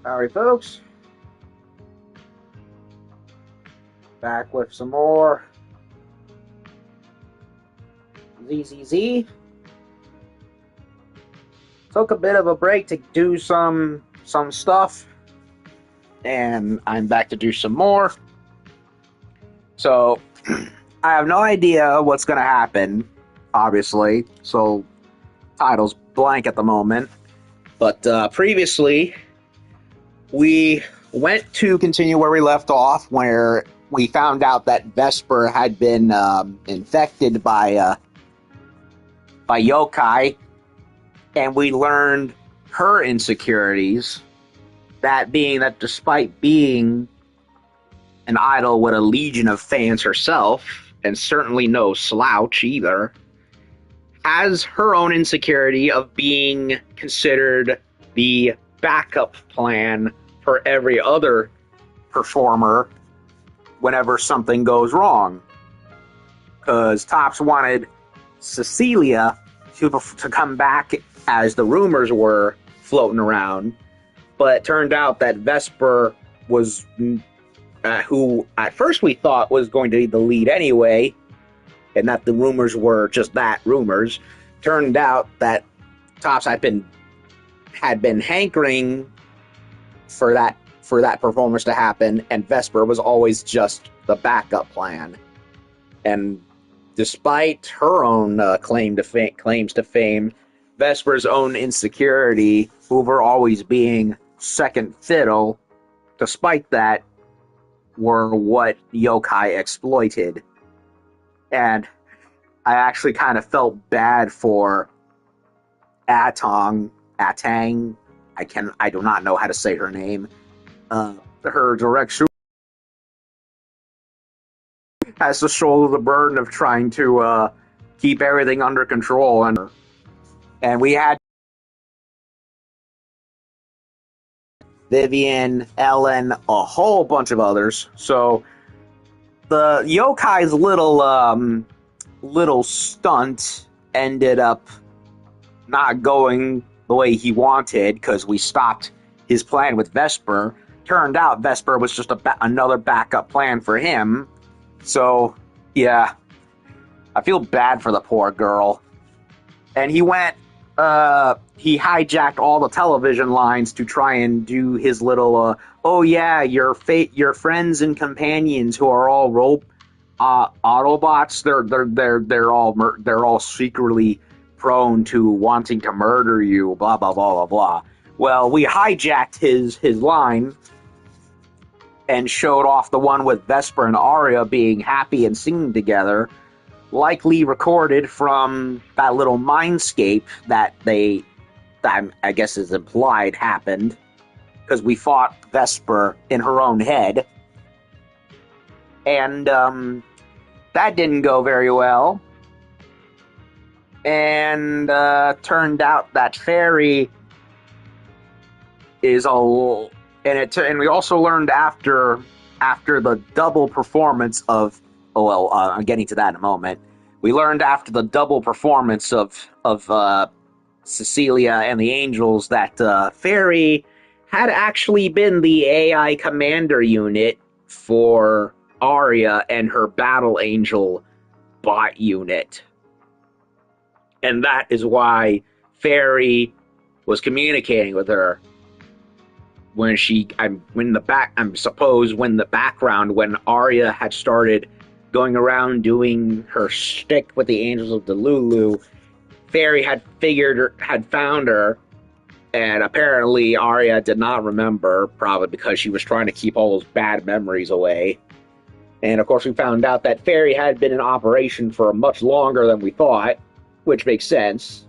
Alright, folks. Back with some more ZZZ. Took a bit of a break to do some stuff, and I'm back to do some more. So, I have no idea what's going to happen, obviously. So, title's blank at the moment. But previously, we went to continue where we left off, where we found out that Vesper had been infected by yokai, and we learned her insecurities. That being that despite being an idol with a legion of fans herself, and certainly no slouch either, has her own insecurity of being considered the backup plan for every other performer whenever something goes wrong. Because Tops wanted Cecilia to come back as the rumors were floating around, but it turned out that Vesper was who at first we thought was going to be the lead anyway, and that the rumors were just that, rumors. Turned out that Tops had been hankering for that performance to happen, and Vesper was always just the backup plan. And despite her own claims to fame, Vesper's own insecurity over always being second fiddle, despite that, were what yokai exploited. And I actually kind of felt bad for Atang. I do not know how to say her name. Her direct super has to shoulder the burden of trying to keep everything under control, and we had Vivian, Ellen, a whole bunch of others. So the yokai's little stunt ended up not going the way he wanted, because we stopped his plan with Vesper. Turned out Vesper was just another backup plan for him. So, yeah, I feel bad for the poor girl. And he he hijacked all the television lines to try and do his little, oh yeah, your friends and companions who are all Autobots, they're all secretly prone to wanting to murder you, blah blah blah blah blah. Well, we hijacked his line and showed off the one with Vesper and Arya being happy and singing together, likely recorded from that little mindscape that I guess is implied happened, because we fought Vesper in her own head. And that didn't go very well. And turned out that Fairy is and we also learned after the double performance of I'm getting to that in a moment. We learned after the double performance of Cecilia and the Angels that Fairy had actually been the AI commander unit for Arya and her Battle Angel bot unit. And that is why Fairy was communicating with her when the background, when Arya had started going around doing her shtick with the Angels of Delulu, Fairy had found her, and apparently Arya did not remember, probably because she was trying to keep all those bad memories away. And of course we found out that Fairy had been in operation for much longer than we thought, which makes sense.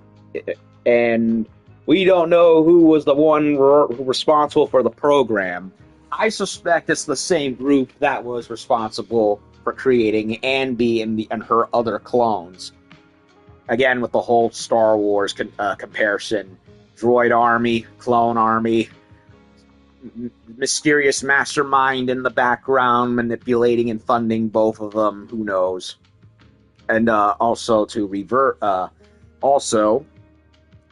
And we don't know who was the one responsible for the program. I suspect it's the same group that was responsible for creating Anby and her other clones. Again, with the whole Star Wars comparison. Droid army, clone army, mysterious mastermind in the background manipulating and funding both of them, who knows. And also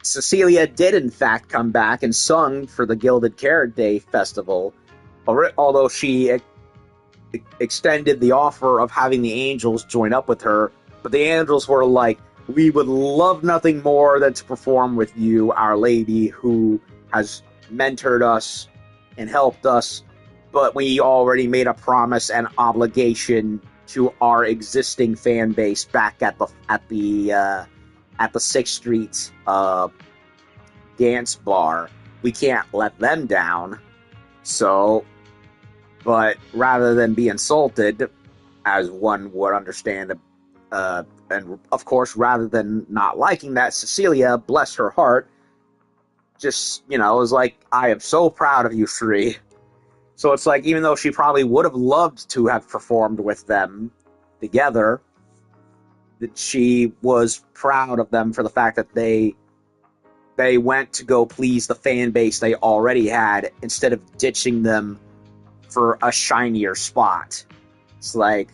Cecilia did in fact come back and sung for the Gilded Carrot Day festival, although she extended the offer of having the angels join up with her. But the angels were like, we would love nothing more than to perform with you, Our Lady, who has mentored us and helped us, but we already made a promise and obligation to our existing fan base back at the 6th Street dance bar. We can't let them down. So, but rather than be insulted, as one would understand, and of course, rather than not liking that, Cecilia, bless her heart, just, was like, I am so proud of you three. So it's like, even though she probably would have loved to have performed with them together, that she was proud of them for the fact that they went to go please the fan base they already had instead of ditching them for a shinier spot. It's like,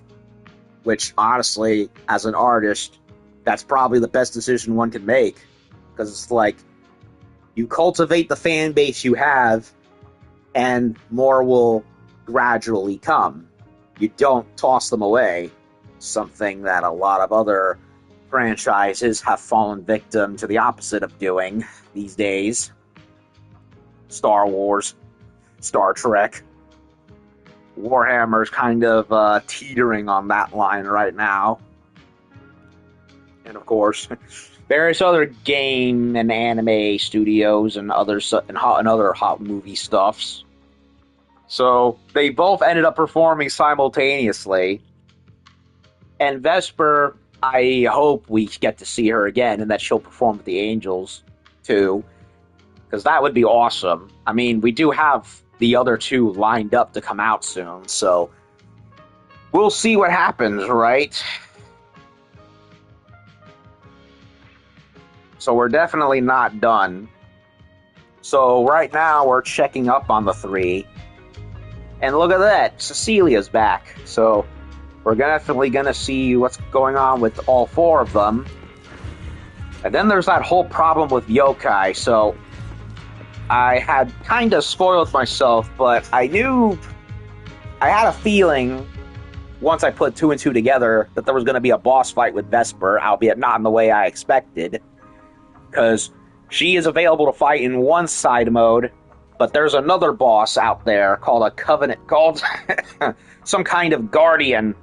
which honestly, as an artist, that's probably the best decision one can make. Because it's like, you cultivate the fan base you have, and more will gradually come. You don't toss them away. Something that a lot of other franchises have fallen victim to the opposite of doing these days. Star Wars, Star Trek, Warhammer's kind of teetering on that line right now. And of course, various other game and anime studios and other hot movie stuffs. So they both ended up performing simultaneously. And Vesper, I hope we get to see her again and that she'll perform with the Angels too, because that would be awesome. I mean, we do have the other two lined up to come out soon, so we'll see what happens, right? So we're definitely not done. So right now we're checking up on the three. And look at that, Cecilia's back. So we're definitely going to see what's going on with all four of them. And then there's that whole problem with yokai. So I had kind of spoiled myself, but I had a feeling once I put 2 and 2 together that there was going to be a boss fight with Vesper, albeit not in the way I expected. Because she is available to fight in one side mode, but there's another boss out there called a Covenant, called some kind of Guardian.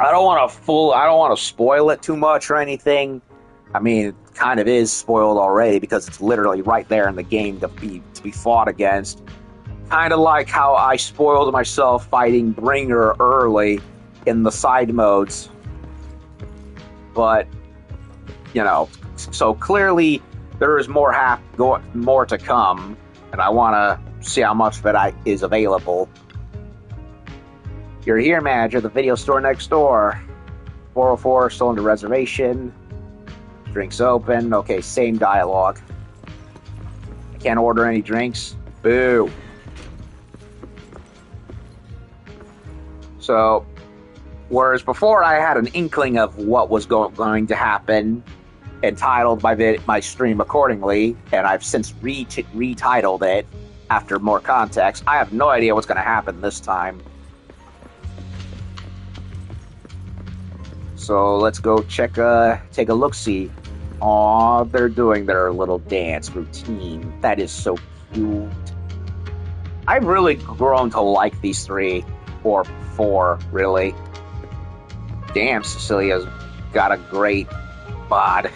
I don't want to spoil it too much or anything. I mean, it kind of is spoiled already because it's literally right there in the game to be fought against. Kind of like how I spoiled myself fighting Bringer early in the side modes. But, so clearly there is more to come, and I want to see how much of it is available. You're here, manager, the video store next door. 404, still under reservation. Drinks open. Okay, same dialogue. I can't order any drinks. Boo. So, whereas before I had an inkling of what was going to happen, and titled my stream accordingly, and I've since retitled it after more context, I have no idea what's going to happen this time. So let's go take a look-see. Aw, they're doing their little dance routine. That is so cute. I've really grown to like these 3 or 4, really. Damn, Cecilia's got a great bod.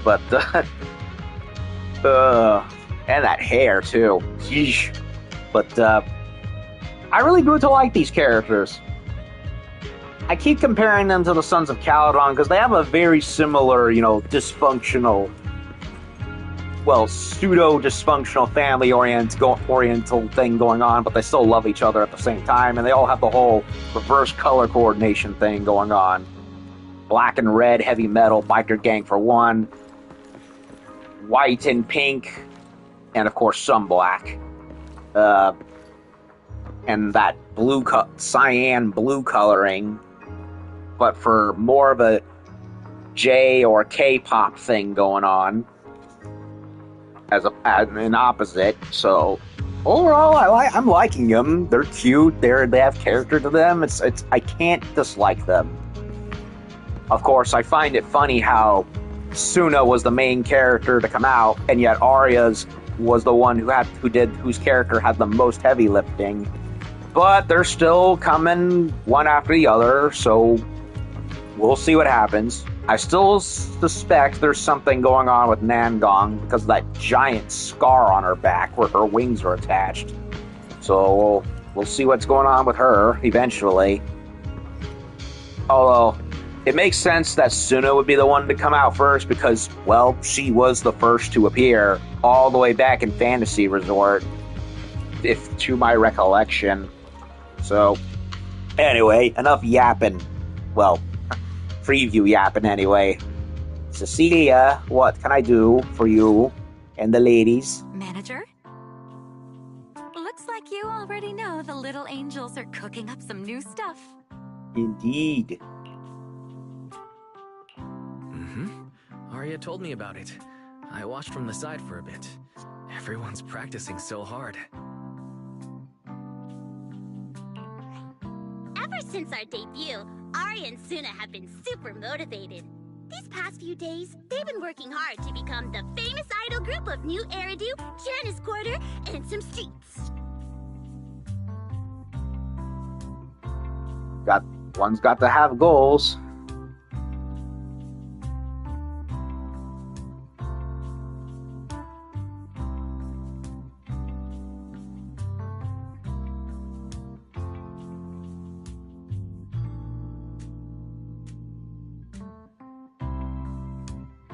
But and that hair too. Yeesh. But I really grew to like these characters. I keep comparing them to the Sons of Caledon because they have a very similar, dysfunctional, pseudo-dysfunctional family-oriental thing going on, but they still love each other at the same time, and they all have the whole reverse color coordination thing going on. Black and red, heavy metal, biker gang for one, white and pink, and of course some black. And that cyan blue coloring, but for more of a J or K-pop thing going on as an opposite. So overall, I'm liking them. They're cute. They have character to them. It's I can't dislike them. Of course, I find it funny how Suna was the main character to come out, and yet Arya's was the one whose character had the most heavy lifting. But they're still coming one after the other, so we'll see what happens. I still suspect there's something going on with Nangong because of that giant scar on her back where her wings are attached. So we'll see what's going on with her eventually. Although it makes sense that Suna would be the one to come out first because, well, she was the first to appear all the way back in Fantasy Resort, if to my recollection. So, anyway, enough yapping. Well, preview yapping anyway. Cecilia, what can I do for you and the ladies? Manager? Looks like you already know the little angels are cooking up some new stuff. Indeed. Arya told me about it. I watched from the side for a bit. Everyone's practicing so hard. Ever since our debut, Arya and Suna have been super motivated. These past few days, they've been working hard to become the famous idol group of New Eridu, Janice Quarter, and some streets. One's got to have goals.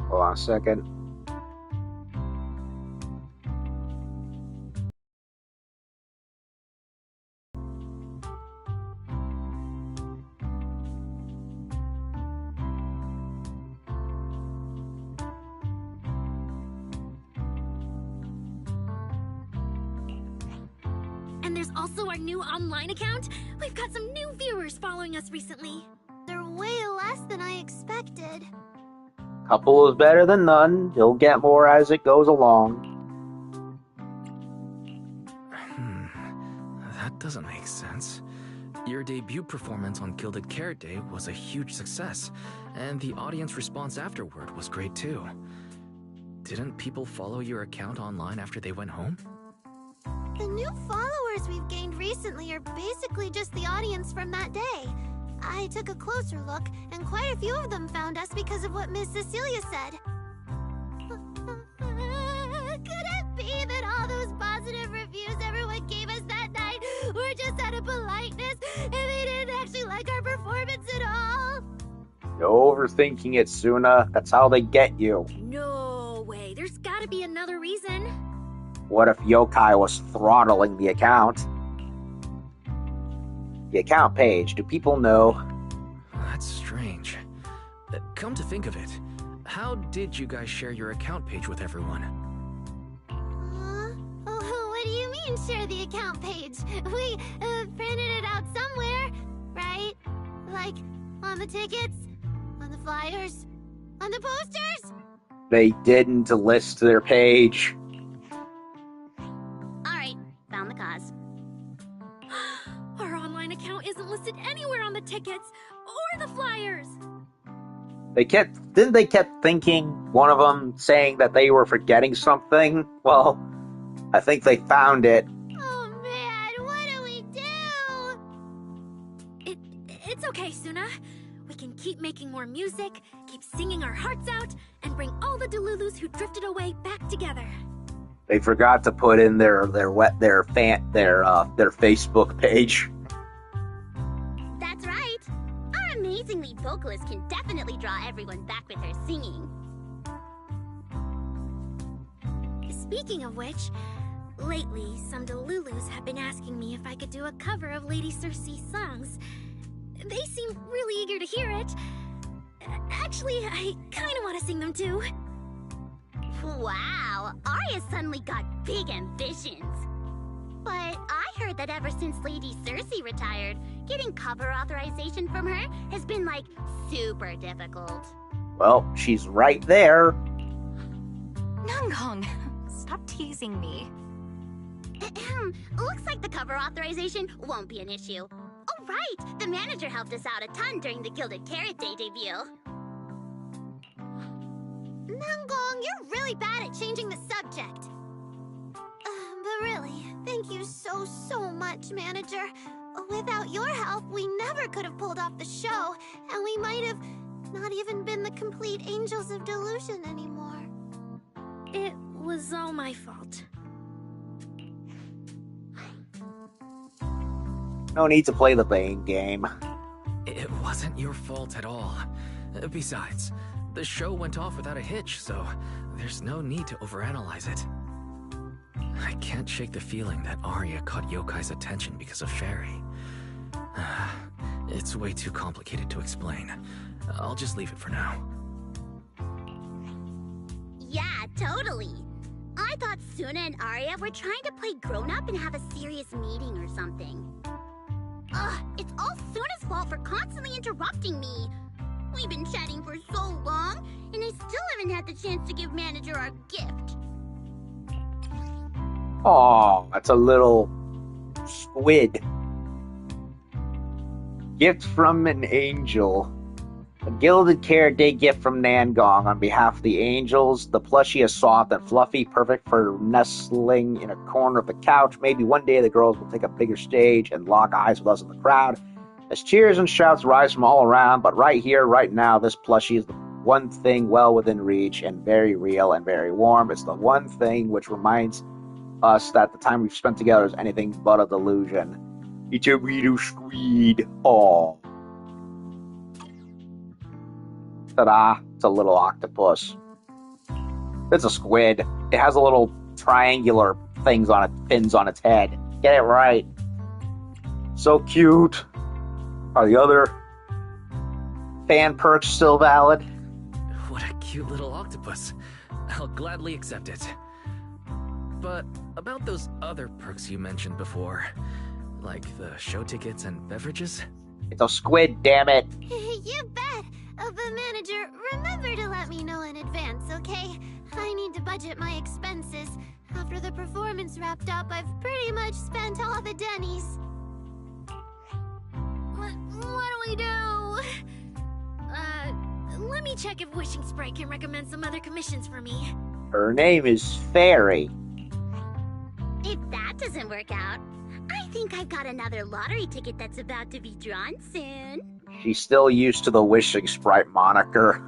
Hold on a second. And there's also our new online account. We've got some new viewers following us recently. They're way less than I expected. Couple is better than none. You'll get more as it goes along. That doesn't make sense. Your debut performance on Gilded Carrot Day was a huge success, and the audience response afterward was great too. Didn't people follow your account online after they went home? The new followers we've gained recently are basically just the audience from that day. I took a closer look, and quite a few of them found us because of what Miss Cecilia said. Could it be that all those positive reviews everyone gave us that night were just out of politeness, and they didn't actually like our performance at all? You're overthinking it, Suna. That's how they get you. No way. There's gotta be another reason. What if Yokai was throttling the account? The account page, do people know? That's strange. Come to think of it, how did you guys share your account page with everyone? What do you mean, share the account page? We printed it out somewhere, right? Like, on the tickets? On the flyers? On the posters? They didn't list their page. Alright, found the cause. Our online account isn't listed anywhere on the tickets or the flyers. They kept thinking, one of them saying that they were forgetting something? Well, I think they found it. Oh man, what do we do? It's okay, Suna. We can keep making more music, keep singing our hearts out, and bring all the Delulus who drifted away back together. They forgot to put in their Facebook page. That's right. Our amazing lead vocalist can definitely draw everyone back with her singing. Speaking of which, lately some Delulus have been asking me if I could do a cover of Lady Circe's songs. They seem really eager to hear it. Actually, I kind of want to sing them too. Wow, Arya suddenly got big ambitions. But I heard that ever since Lady Circe retired, getting cover authorization from her has been, like, super difficult. Well, she's right there. Nangong, stop teasing me. Looks like the cover authorization won't be an issue. Oh, right! The manager helped us out a ton during the Gilded Carrot Day debut. Nangong, you're really bad at changing the subject. But really, thank you so much, manager. Without your help, we never could have pulled off the show, and we might have not even been the complete Angels of Delusion anymore. It was all my fault. No need to play the blame game. It wasn't your fault at all. Besides, the show went off without a hitch, so there's no need to overanalyze it. I can't shake the feeling that Arya caught Yokai's attention because of Fairy. It's way too complicated to explain. I'll just leave it for now. Yeah, totally. I thought Suna and Arya were trying to play grown-up and have a serious meeting or something. It's all Suna's fault for constantly interrupting me. We've been chatting for so long, and I still haven't had the chance to give Manager our gift. Oh, that's a little squid. Gift from an angel. A Gilded Carrot Day gift from Nangong on behalf of the angels. The plushie is soft and fluffy, perfect for nestling in a corner of the couch. Maybe one day the girls will take a bigger stage and lock eyes with us in the crowd. As cheers and shouts rise from all around, but right here, right now, this plushie is the one thing well within reach and very real and very warm. It's the one thing which reminds us that the time we've spent together is anything but a delusion. It's a little squid. Oh. Ta-da. It's a little octopus. It's a squid. It has a little triangular things on it, fins on its head. Get it right. So cute. Are the other fan perks still valid? What a cute little octopus. I'll gladly accept it. But about those other perks you mentioned before, like the show tickets and beverages? It's a squid, damn it. You bet. But manager, remember to let me know in advance, okay? I need to budget my expenses. After the performance wrapped up, I've pretty much spent all the Denny's. What do we do? Let me check if Wishing Sprite can recommend some other commissions for me. Her name is Fairy. If that doesn't work out, I think I've got another lottery ticket that's about to be drawn soon. She's still used to the Wishing Sprite moniker.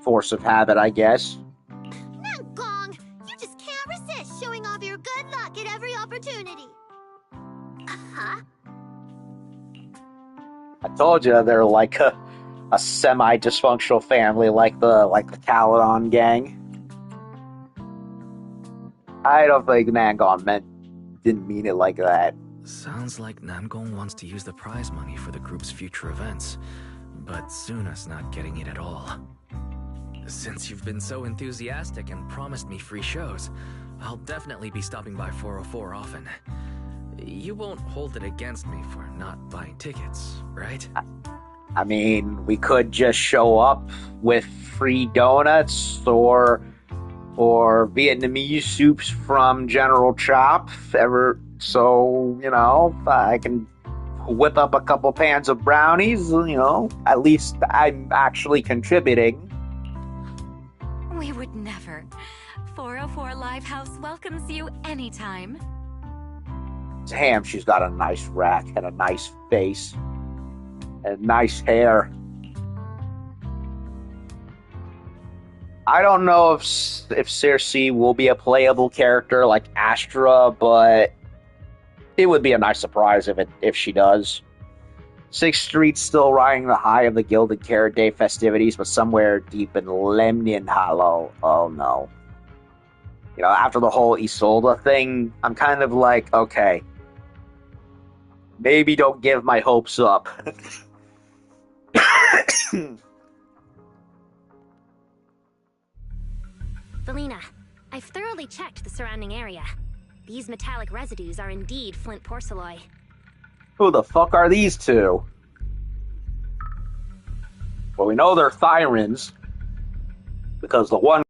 Force of habit, I guess. Nangong, you just can't resist showing off your good luck at every opportunity. Uh-huh. I told you they're like a semi-dysfunctional family, like the Caledon gang. I don't think Nangong didn't mean it like that. Sounds like Nangong wants to use the prize money for the group's future events, but Suna's not getting it at all. Since you've been so enthusiastic and promised me free shows, I'll definitely be stopping by 404 often. You won't hold it against me for not buying tickets, right? I mean, we could just show up with free donuts or Vietnamese soups from General Chop. So, I can whip up a couple pans of brownies, at least I'm actually contributing. We would never. 404 Live House welcomes you anytime. Damn, she's got a nice rack and a nice face and nice hair. I don't know if Circe will be a playable character like Astra, but it would be a nice surprise if she does. 6th Street's still riding the high of the Gilded Carrot Day festivities, but somewhere deep in Lemnian Hollow, oh no. After the whole Isolde thing, I'm kind of like, okay, maybe don't give my hopes up. Felina, I've thoroughly checked the surrounding area. These metallic residues are indeed flint porcelain. Who the fuck are these two? Well, we know they're Thyrans because the one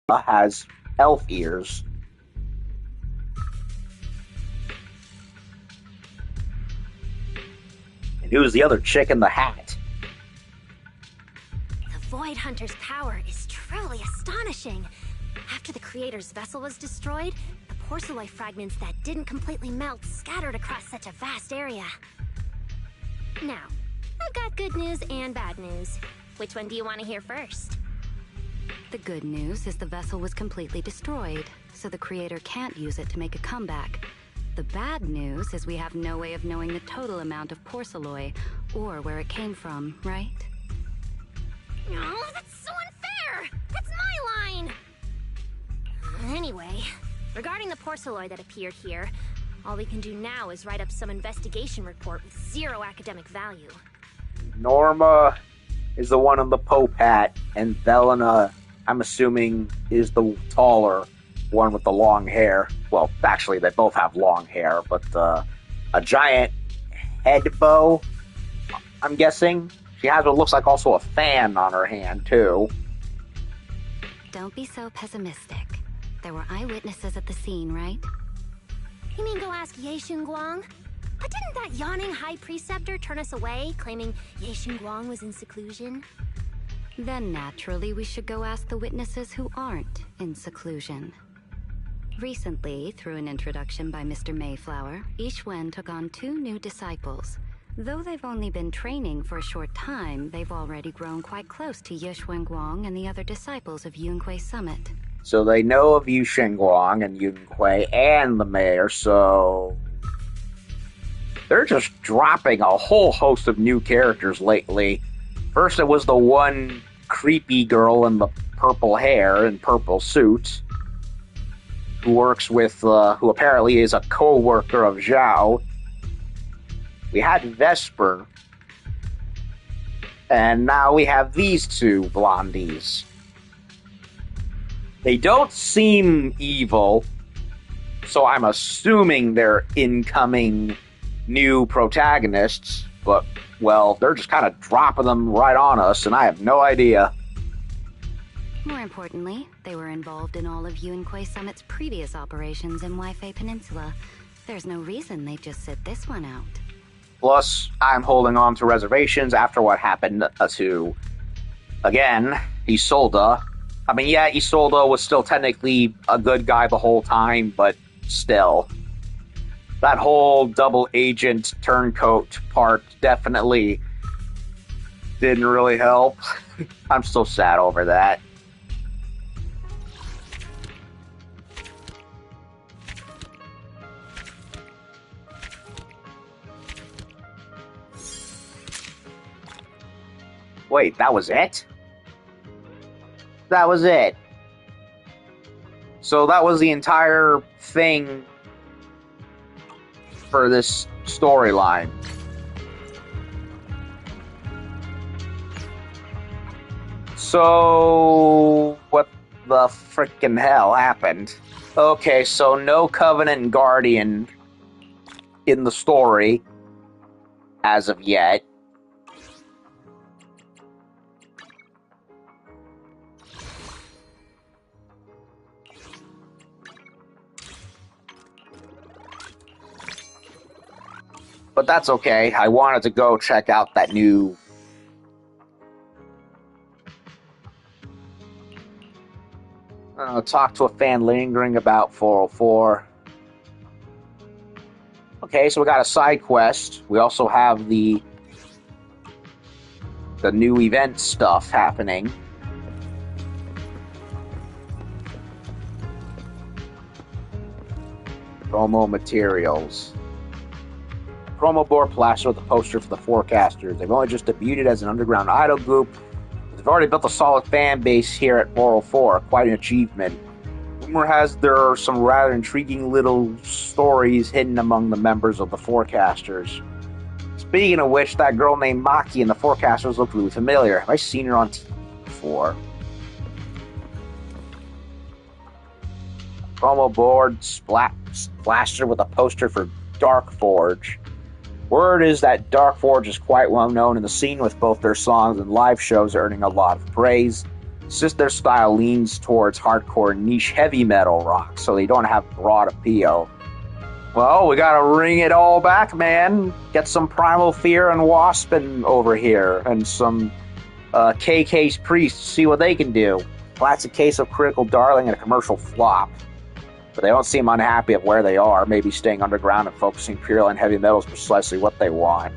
has elf ears. And who's the other chick in the hat? The Void Hunter's power is truly astonishing. After the creator's vessel was destroyed, the porcelain fragments that didn't completely melt scattered across such a vast area. Now, I've got good news and bad news. Which one do you want to hear first? The good news is the vessel was completely destroyed, so the creator can't use it to make a comeback. The bad news is we have no way of knowing the total amount of porcelain or where it came from, right? No, that's so unfair! That's my line! Anyway, regarding the porcelain that appeared here, all we can do now is write up some investigation report with zero academic value. Norma is the one in the Pope hat, and Velena, I'm assuming, is the taller one with the long hair. Well, actually, they both have long hair, but a giant head bow, I'm guessing. She has what looks like also a fan on her hand, too. Don't be so pessimistic. There were eyewitnesses at the scene, right? You mean go ask Ye Guang? But didn't that yawning high preceptor turn us away, claiming Ye Guang was in seclusion? Then naturally we should go ask the witnesses who aren't in seclusion. Recently, through an introduction by Mr. Mayflower, Yixuan took on 2 new disciples. Though they've only been training for a short time, they've already grown quite close to Ye Guang and the other disciples of Yunque Summit. So they know of Yu Guang and Yunque and the mayor, so they're just dropping a whole host of new characters lately. First it was the one creepy girl in the purple hair and purple suit who works with, who apparently is a co-worker of Zhao. We had Vesper, and now we have these 2 blondies. They don't seem evil, so I'm assuming they're incoming new protagonists, but, well, they're just kind of dropping them right on us, and I have no idea. More importantly, they were involved in all of Yunque Summit's previous operations in Waifei Peninsula. There's no reason they'd just sit this one out. Plus, I'm holding on to reservations after what happened to, again, Isolde. I mean, yeah, Isolde was still technically a good guy the whole time, but still. That whole double agent turncoat part definitely didn't really help. I'm still sad over that. Wait, that was it? That was it. So that was the entire thing for this storyline. So what the frickin' hell happened? Okay, so no Covenant and Guardian in the story as of yet. But that's okay. I wanted to go check out that new... talk to a fan lingering about 404. Okay, so we got a side quest. We also have the new event stuff happening. Promo materials. Promo board plastered with a poster for the Forecasters. They've only just debuted as an underground idol group. They've already built a solid fan base here at 404. Quite an achievement. Rumor has there are some rather intriguing little stories hidden among the members of the Forecasters. Speaking of which, that girl named Maki in the Forecasters looked really familiar. Have I seen her on TV before? Promo board plastered with a poster for Dark Forge. Word is that Dark Forge is quite well known in the scene, with both their songs and live shows earning a lot of praise. It's just their style leans towards hardcore niche heavy metal rock, so they don't have broad appeal. Well, we gotta ring it all back, man. Get some Primal Fear and Waspin over here, and some KK's Priest, see what they can do. Well, that's a case of Critical Darling and a commercial flop. But they don't seem unhappy of where they are. Maybe staying underground and focusing purely on heavy metal is precisely what they want.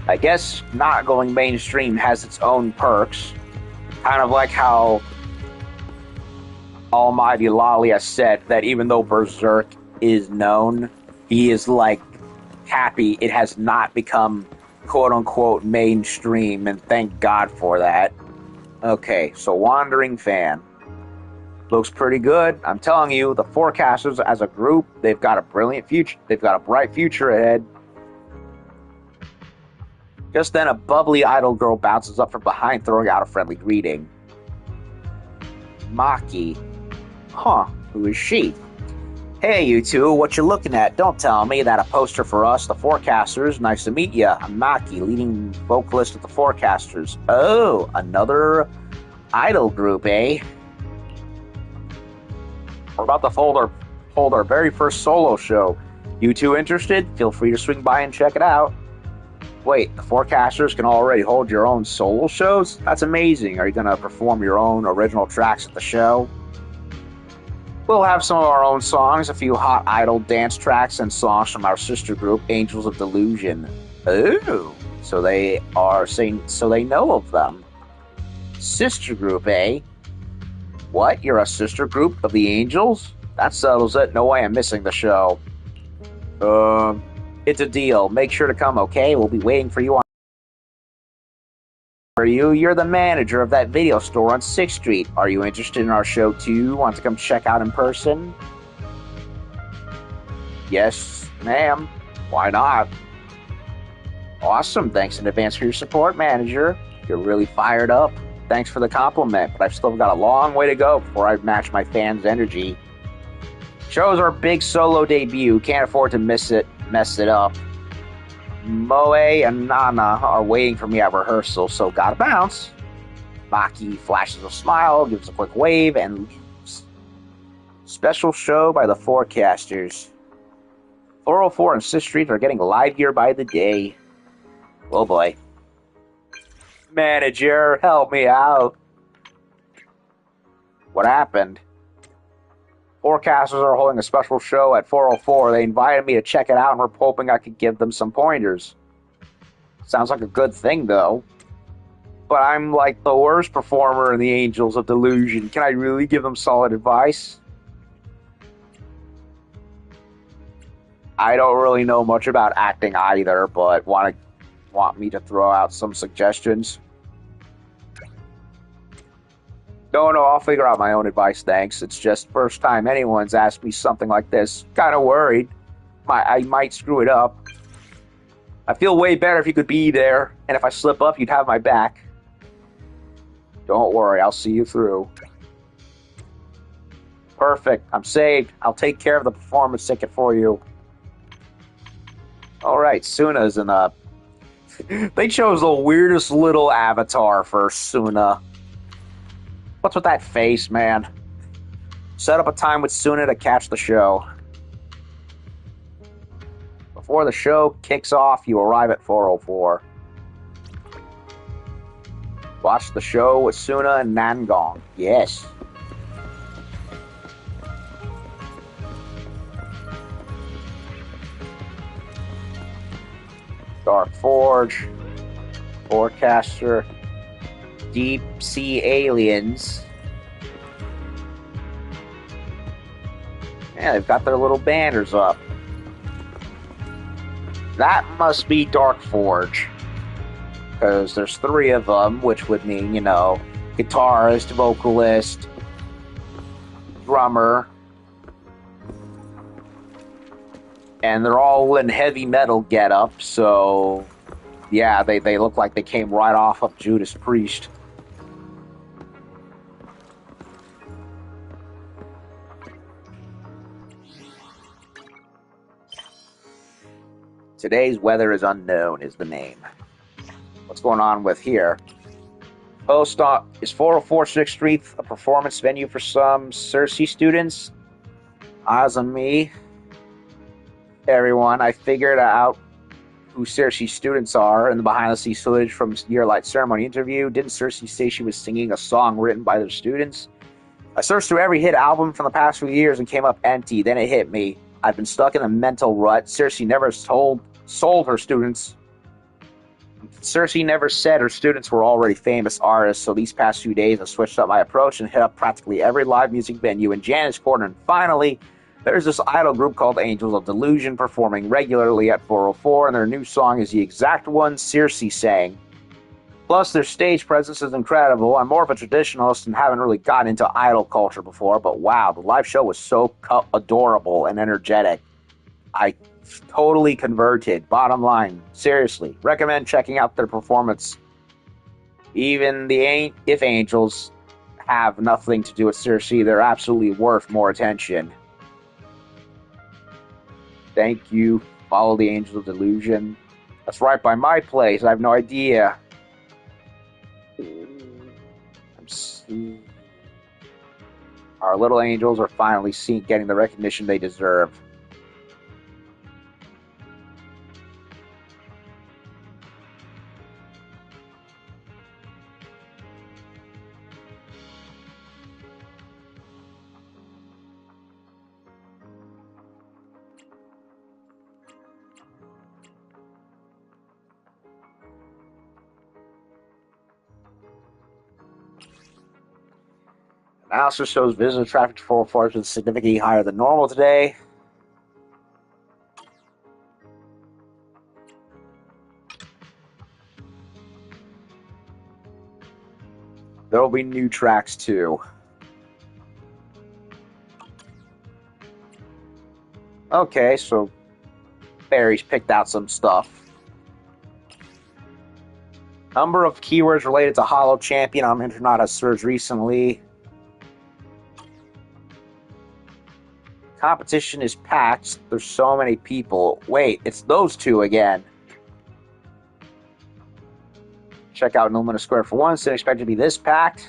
I guess not going mainstream has its own perks. Kind of like how Almighty Lalia said that even though Berserk is known, he is like happy it has not become quote-unquote mainstream, and thank God for that. Okay, so Wandering Fan. Looks pretty good. I'm telling you, the Forecasters as a group, they've got a brilliant future. They've got a bright future ahead. Just then, a bubbly idol girl bounces up from behind, throwing out a friendly greeting. Maki. Huh, who is she? Hey, you two, what you looking at? Don't tell me that a poster for us, the Forecasters. Nice to meet ya. I'm Maki, leading vocalist of the Forecasters. Oh, another idol group, eh? We're about to hold our very first solo show. You two interested? Feel free to swing by and check it out. Wait, the Forecasters can already hold your own solo shows? That's amazing. Are you going to perform your own original tracks at the show? We'll have some of our own songs, a few hot idol dance tracks, and songs from our sister group, Angels of Delusion. Ooh, so they know of them. Sister group, eh? What, you're a sister group of the Angels? That settles it. No way I'm missing the show. It's a deal. Make sure to come, okay? We'll be waiting for you on... You're the manager of that video store on 6th Street. Are you interested in our show too? Want to come check out in person? Yes, ma'am. Why not? Awesome. Thanks in advance for your support, manager. You're really fired up. Thanks for the compliment, but I've still got a long way to go before I match my fans' energy. Show's our big solo debut. Can't afford to mess it up. Moe and Nana are waiting for me at rehearsal, so gotta bounce. Maki flashes a smile, gives a quick wave, and leaves. Special show by the Forecasters. 404 and 6th Street are getting livelier by the day. Oh boy. Manager, help me out. What happened? Forecasters are holding a special show at 404. They invited me to check it out and were hoping I could give them some pointers. Sounds like a good thing, though. But I'm like the worst performer in the Angels of Delusion. Can I really give them solid advice? I don't really know much about acting either, but want me to throw out some suggestions? No, I'll figure out my own advice, thanks. It's just first time anyone's asked me something like this. Kind of worried. I might screw it up. I feel way better if you could be there, and if I slip up, you'd have my back. Don't worry, I'll see you through. Perfect, I'm saved. I'll take care of the performance ticket for you. Alright, Suna's in a... They chose the weirdest little avatar for Suna. What's with that face, man? Set up a time with Suna to catch the show. Before the show kicks off, you arrive at 404. Watch the show with Suna and Nangong. Yes. Dark Forge. Forecaster. Deep Sea Aliens. Yeah, they've got their little banners up. That must be Dark Forge. Because there's 3 of them, which would mean, you know, guitarist, vocalist, drummer. And they're all in heavy metal getup, so... Yeah, they look like they came right off of Judas Priest. Today's weather is unknown is the name. What's going on with here? Post is 404 6th Street a performance venue for some Cersei students? Eyes on me. Everyone, I figured out who Cersei's students are in the behind-the-scenes footage from Yearlight Ceremony interview. Didn't Cersei say she was singing a song written by their students? I searched through every hit album from the past few years and came up empty. Then it hit me. I've been stuck in a mental rut. Cersei never sold her students. Cersei never said her students were already famous artists, so these past few days I switched up my approach and hit up practically every live music venue in Janet's Corner, and finally, there's this idol group called Angels of Delusion performing regularly at 404, and their new song is the exact one Cersei sang. Plus, their stage presence is incredible. I'm more of a traditionalist and haven't really gotten into idol culture before, but wow, the live show was so adorable and energetic. I totally converted. Bottom line, seriously, recommend checking out their performance. Even if Angels have nothing to do with Cersei, they're absolutely worth more attention. Thank you. Follow the Angels of Delusion. That's right by my place. I have no idea. Our little angels are finally getting the recognition they deserve. Analysis shows visitor traffic to 404 has been significantly higher than normal today. There will be new tracks too. Okay, so Barry's picked out some stuff. Number of keywords related to Hollow Champion on Internet has surged recently. Competition is packed. There's so many people. Wait, it's those two again. Check out Lumina Square for once. Didn't expect it to be this packed.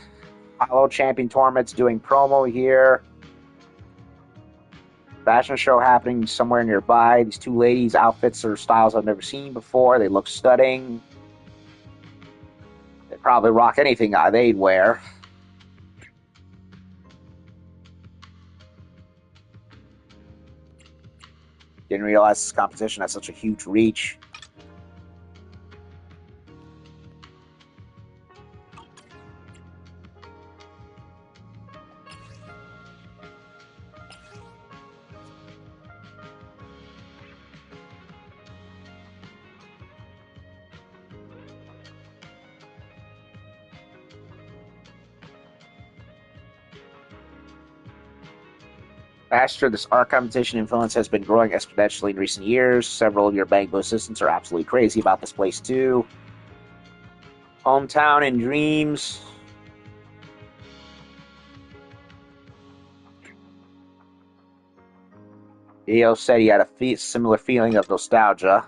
Hollow Champion Tournament's doing promo here. Fashion show happening somewhere nearby. These two ladies' outfits are styles I've never seen before. They look stunning. They probably rock anything they'd wear. Didn't realize this competition had such a huge reach. Faster, this art competition influence has been growing exponentially in recent years. Several of your Bangbo assistants are absolutely crazy about this place too. Hometown in Dreams. Eo said he had a similar feeling of nostalgia.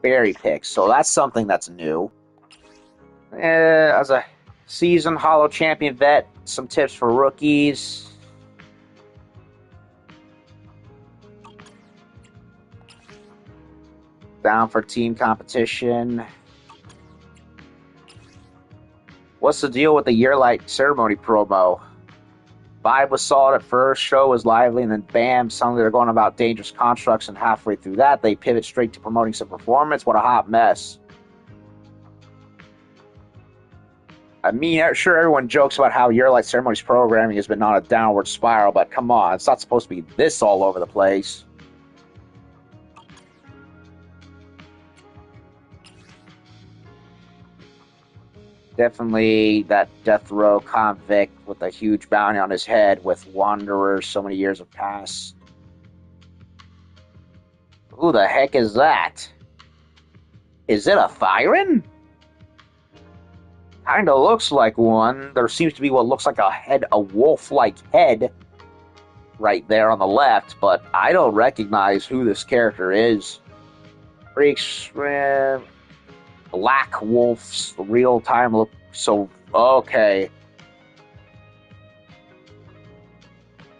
Berry picks, so that's something that's new. As a seasoned Hollow Champion vet, some tips for rookies. Down for team competition. What's the deal with the Yearlight Ceremony promo? Vibe was solid at first, show was lively, and then bam, suddenly they're going about dangerous constructs, and halfway through that, they pivot straight to promoting some performance. What a hot mess. I mean, sure, everyone jokes about how Yearlight Ceremony's programming has been on a downward spiral, but come on, it's not supposed to be this all over the place. Definitely that death row convict with a huge bounty on his head with wanderers so many years have passed. Who the heck is that? Is it a Thyron? Kind of looks like one. There seems to be what looks like a wolf-like head right there on the left, but I don't recognize who this character is. Black Wolf's real-time look. So, okay.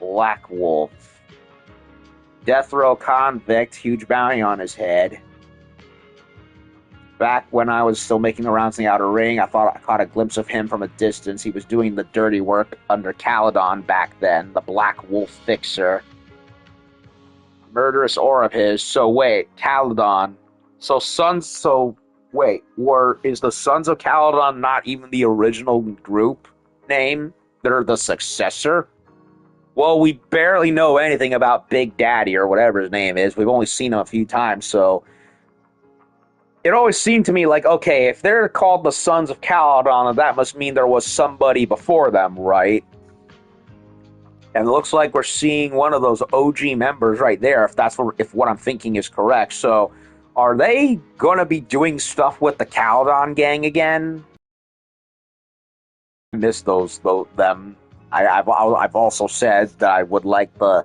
Black Wolf. Death row convict, huge bounty on his head. Back when I was still making the rounds in the outer ring, I thought I caught a glimpse of him from a distance. He was doing the dirty work under Caledon back then, the Black Wolf Fixer. Murderous aura of his. So wait, Caledon. Is the Sons of Caledon not even the original group name? They're the successor? Well, we barely know anything about Big Daddy or whatever his name is. We've only seen him a few times, so it always seemed to me like, okay, if they're called the Sons of Caledon, that must mean there was somebody before them, right? And it looks like we're seeing one of those OG members right there, if what I'm thinking is correct. So, are they gonna be doing stuff with the Caledon gang again? I miss them. I've also said that I would like the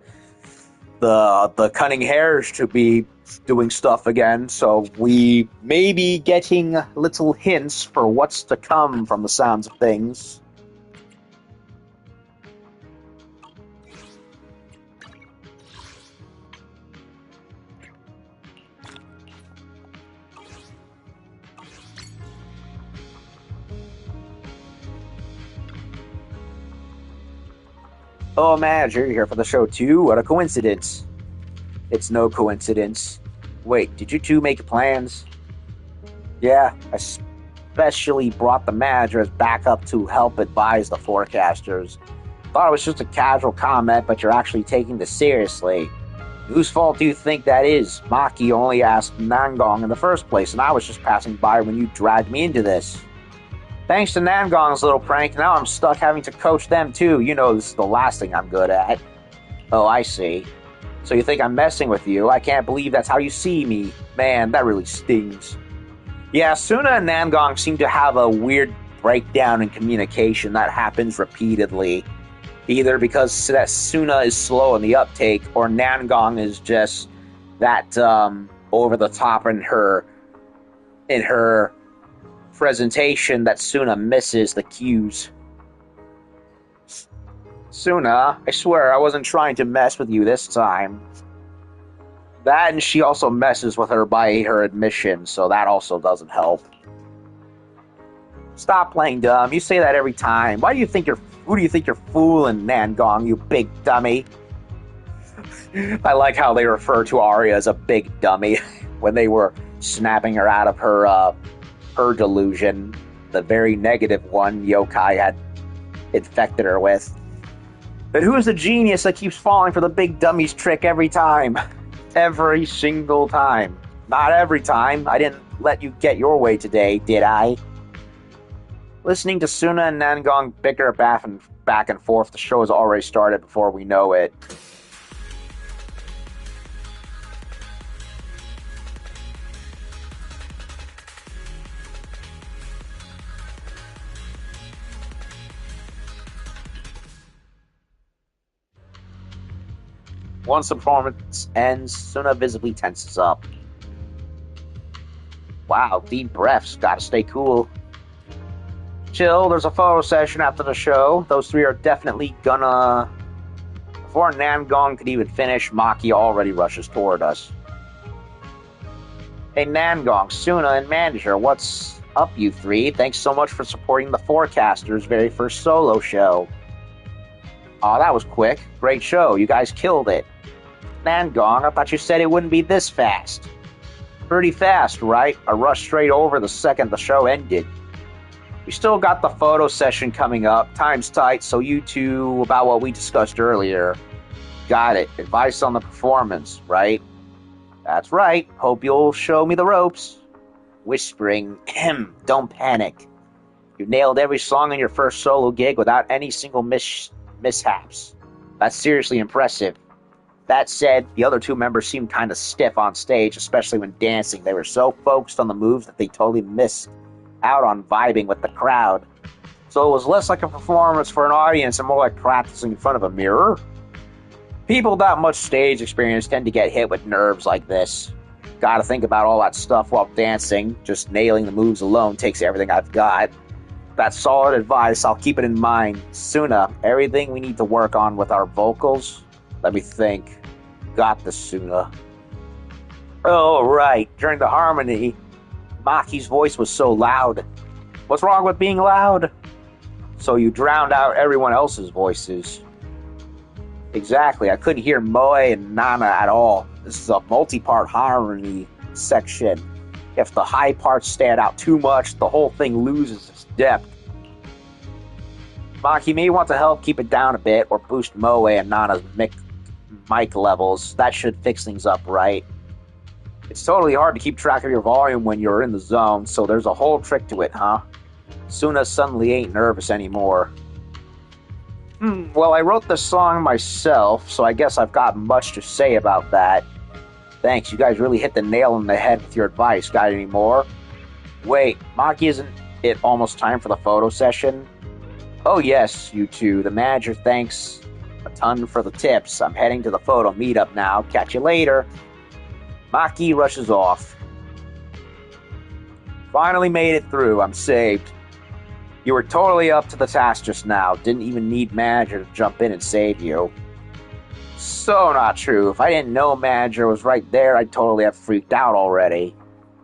Cunning Hares to be doing stuff again, so we may be getting little hints for what's to come from the sounds of things. Oh, manager, you're here for the show too? What a coincidence. It's no coincidence. Wait, did you two make plans? Yeah, I specially brought the managers back up to help advise the forecasters. Thought it was just a casual comment, but you're actually taking this seriously. Whose fault do you think that is? Maki only asked Nangong in the first place, and I was just passing by when you dragged me into this. Thanks to Nangong's little prank, now I'm stuck having to coach them too. You know this is the last thing I'm good at. Oh, I see. So you think I'm messing with you? I can't believe that's how you see me. Man, that really stings. Yeah, Suna and Nangong seem to have a weird breakdown in communication that happens repeatedly. Either because that Suna is slow in the uptake, or Nangong is just that over the top in her presentation that Suna misses the cues. Suna, I swear I wasn't trying to mess with you this time. That, and she also messes with her by her admission, so that also doesn't help. Stop playing dumb. You say that every time. Who do you think you're fooling, Nangong, you big dummy? I like how they refer to Arya as a big dummy when they were snapping her out of her delusion, the very negative one Yokai had infected her with. But who is the genius that keeps falling for the big dummy's trick every time? Every single time. Not every time. I didn't let you get your way today, did I? Listening to Suna and Nangong bicker back and forth, the show has already started before we know it. Once the performance ends, Suna visibly tenses up. Wow, deep breaths. Gotta stay cool. Chill, there's a photo session after the show. Those three are definitely gonna... Before Nangong could even finish, Maki already rushes toward us. Hey Nangong, Suna, and Manager, what's up, you three? Thanks so much for supporting the Forecasters' very first solo show. Aw, that was quick. Great show. You guys killed it. Nangong, I thought you said it wouldn't be this fast. Pretty fast, right? I rushed straight over the second the show ended. We still got the photo session coming up. Time's tight, so you two about what we discussed earlier. Got it. Advice on the performance, right? That's right. Hope you'll show me the ropes. Whispering, don't panic. You nailed every song in your first solo gig without any single mishaps. That's seriously impressive. That said, the other two members seemed kind of stiff on stage, especially when dancing. They were so focused on the moves that they totally missed out on vibing with the crowd. So it was less like a performance for an audience and more like practicing in front of a mirror. People without much stage experience tend to get hit with nerves like this. Gotta think about all that stuff while dancing. Just nailing the moves alone takes everything I've got. That's solid advice. I'll keep it in mind. Suna, everything we need to work on with our vocals? Let me think. Got this, Suna. Oh, right. During the harmony, Maki's voice was so loud. What's wrong with being loud? So you drowned out everyone else's voices. Exactly. I couldn't hear Moe and Nana at all. This is a multi-part harmony section. If the high parts stand out too much, the whole thing loses its depth. Maki may want to help keep it down a bit or boost Moe and Nana's mic levels. That should fix things up, right? It's totally hard to keep track of your volume when you're in the zone, so there's a whole trick to it, huh? Suna suddenly ain't nervous anymore. Well, I wrote this song myself, so I guess I've got much to say about that. Thanks, you guys really hit the nail on the head with your advice. Got any more? Wait, Maki, isn't it almost time for the photo session? Oh yes, you two. The manager thanks a ton for the tips. I'm heading to the photo meetup now. Catch you later. Maki rushes off. Finally made it through. I'm saved. You were totally up to the task just now. Didn't even need manager to jump in and save you. So not true. If I didn't know manager was right there, I'd totally have freaked out already.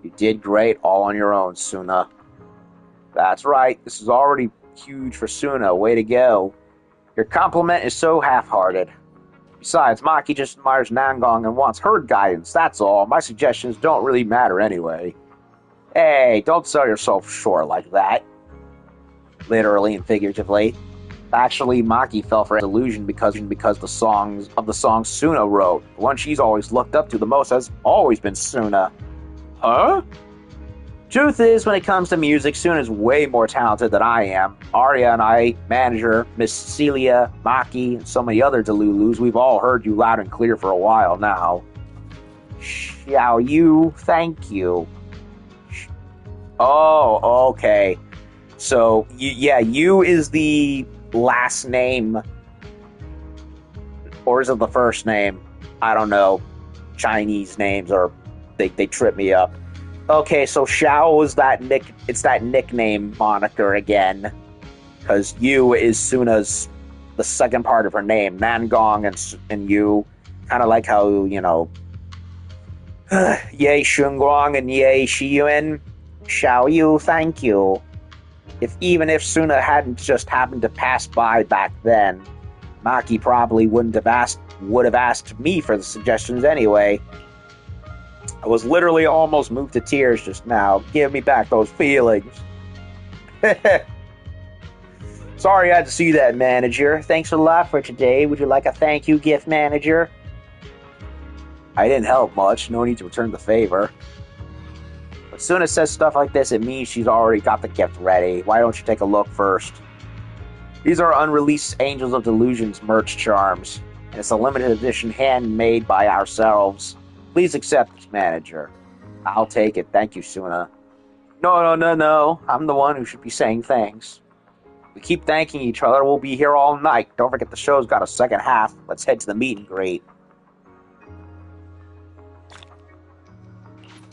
You did great all on your own, Suna. That's right. This is already huge for Suna. Way to go. Your compliment is so half-hearted. Besides, Maki just admires Nangong and wants her guidance, that's all. My suggestions don't really matter anyway. Hey, don't sell yourself short like that. Literally and figuratively. Actually, Maki fell for a delusion because the songs Suna wrote. The one she's always looked up to the most has always been Suna. Huh? Truth is, when it comes to music, Suna's way more talented than I am. Arya and I, manager, Miss Cecilia, Maki, and so many other Delulus, we've all heard you loud and clear for a while now. Xiao Yu, thank you. Oh, okay. So, Yu is the last name. Or is it the first name? I don't know. Chinese names are... They trip me up. Okay, so Xiao is it's that nickname moniker again. Because Yu is Suna's... the second part of her name. Nangong and Yu. Kind of like how, Ye Shunguang and Ye Shiyuan. Xiao Yu, thank you. Even if Suna hadn't just happened to pass by back then, Maki probably would have asked me for the suggestions anyway. I was literally almost moved to tears just now. Give me back those feelings. Sorry I had to see that, manager. Thanks a lot for today. Would you like a thank you gift, manager? I didn't help much. No need to return the favor. When Suna says stuff like this, it means she's already got the gift ready. Why don't you take a look first? These are unreleased Angels of Delusions merch charms, and it's a limited edition handmade by ourselves. Please accept this, manager. I'll take it. Thank you, Suna. No. I'm the one who should be saying thanks. We keep thanking each other. We'll be here all night. Don't forget the show's got a second half. Let's head to the meet and greet.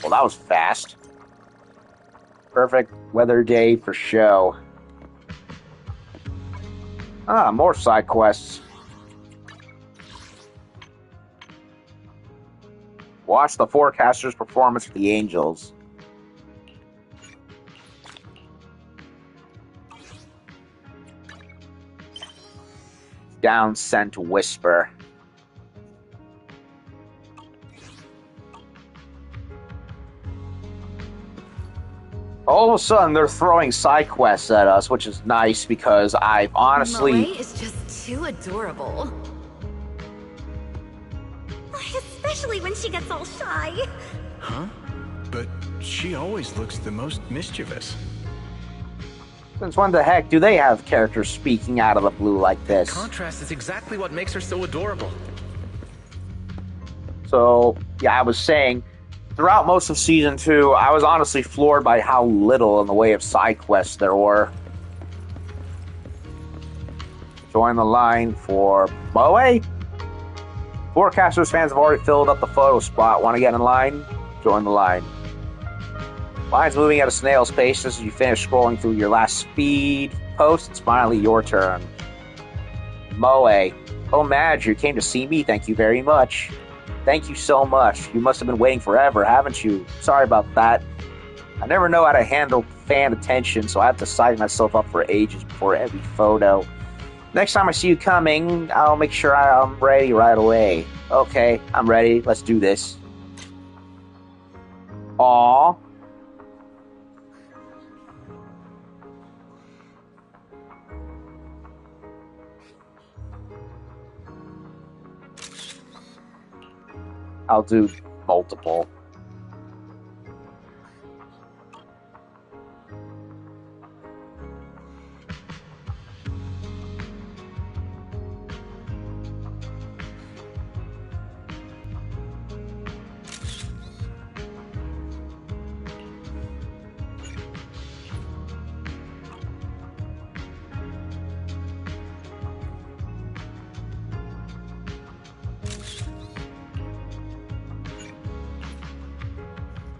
Well, that was fast. Perfect weather day for show. More side quests. Watch the forecaster's performance for the Angels. Down sent whisper. All of a sudden, they're throwing side quests at us, which is nice because I've honestly... Moe is just too adorable. Especially when she gets all shy. Huh? But she always looks the most mischievous. Since when the heck do they have characters speaking out of the blue like this? Contrast is exactly what makes her so adorable. So, yeah, I was saying, Throughout most of Season 2, I was honestly floored by how little in the way of side quests there were. Join the line for Moe? Forecasters fans have already filled up the photo spot. Want to get in line? Join the line. Line's moving at a snail's pace just as you finish scrolling through your last speed post. It's finally your turn. Moe. Oh, Madge, you came to see me. Thank you very much. Thank you so much. You must have been waiting forever, haven't you? Sorry about that. I never know how to handle fan attention, so I have to sign myself up for ages before every photo. Next time I see you coming, I'll make sure I'm ready right away. Okay, I'm ready. Let's do this. Aww. I'll do multiple.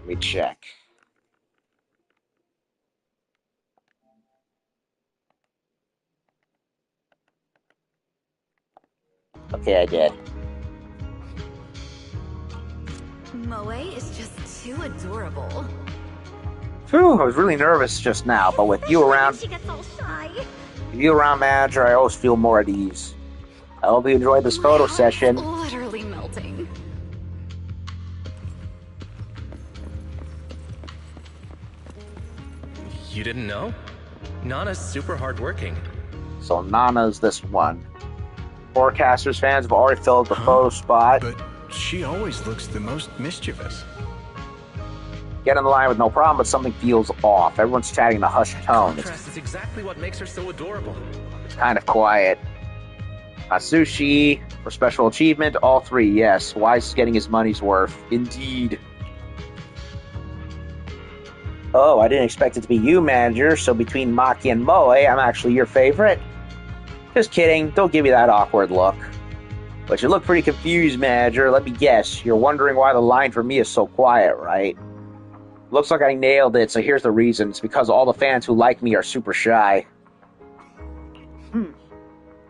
Let me check. Okay, I did. Moe is just too adorable. Phew, I was really nervous just now, but with you around, She gets all shy. with you around, manager, I always feel more at ease. I hope you enjoyed this photo session. Literally melting. You didn't know? Nana's super hardworking. So Nana's this one. Forecasters fans have already filled the photo spot. But she always looks the most mischievous. Get in the line with no problem, but something feels off. Everyone's chatting in a hushed tone. Contrast is exactly what makes her so adorable. It's kind of quiet. Sushi for special achievement. All three, yes. Wise is getting his money's worth. Indeed. Oh, I didn't expect it to be you, manager. So between Maki and Moe, I'm actually your favorite. Just kidding. Don't give me that awkward look. But you look pretty confused, manager. Let me guess. You're wondering why the line for me is so quiet, right? Looks like I nailed it, so here's the reason. It's because all the fans who like me are super shy.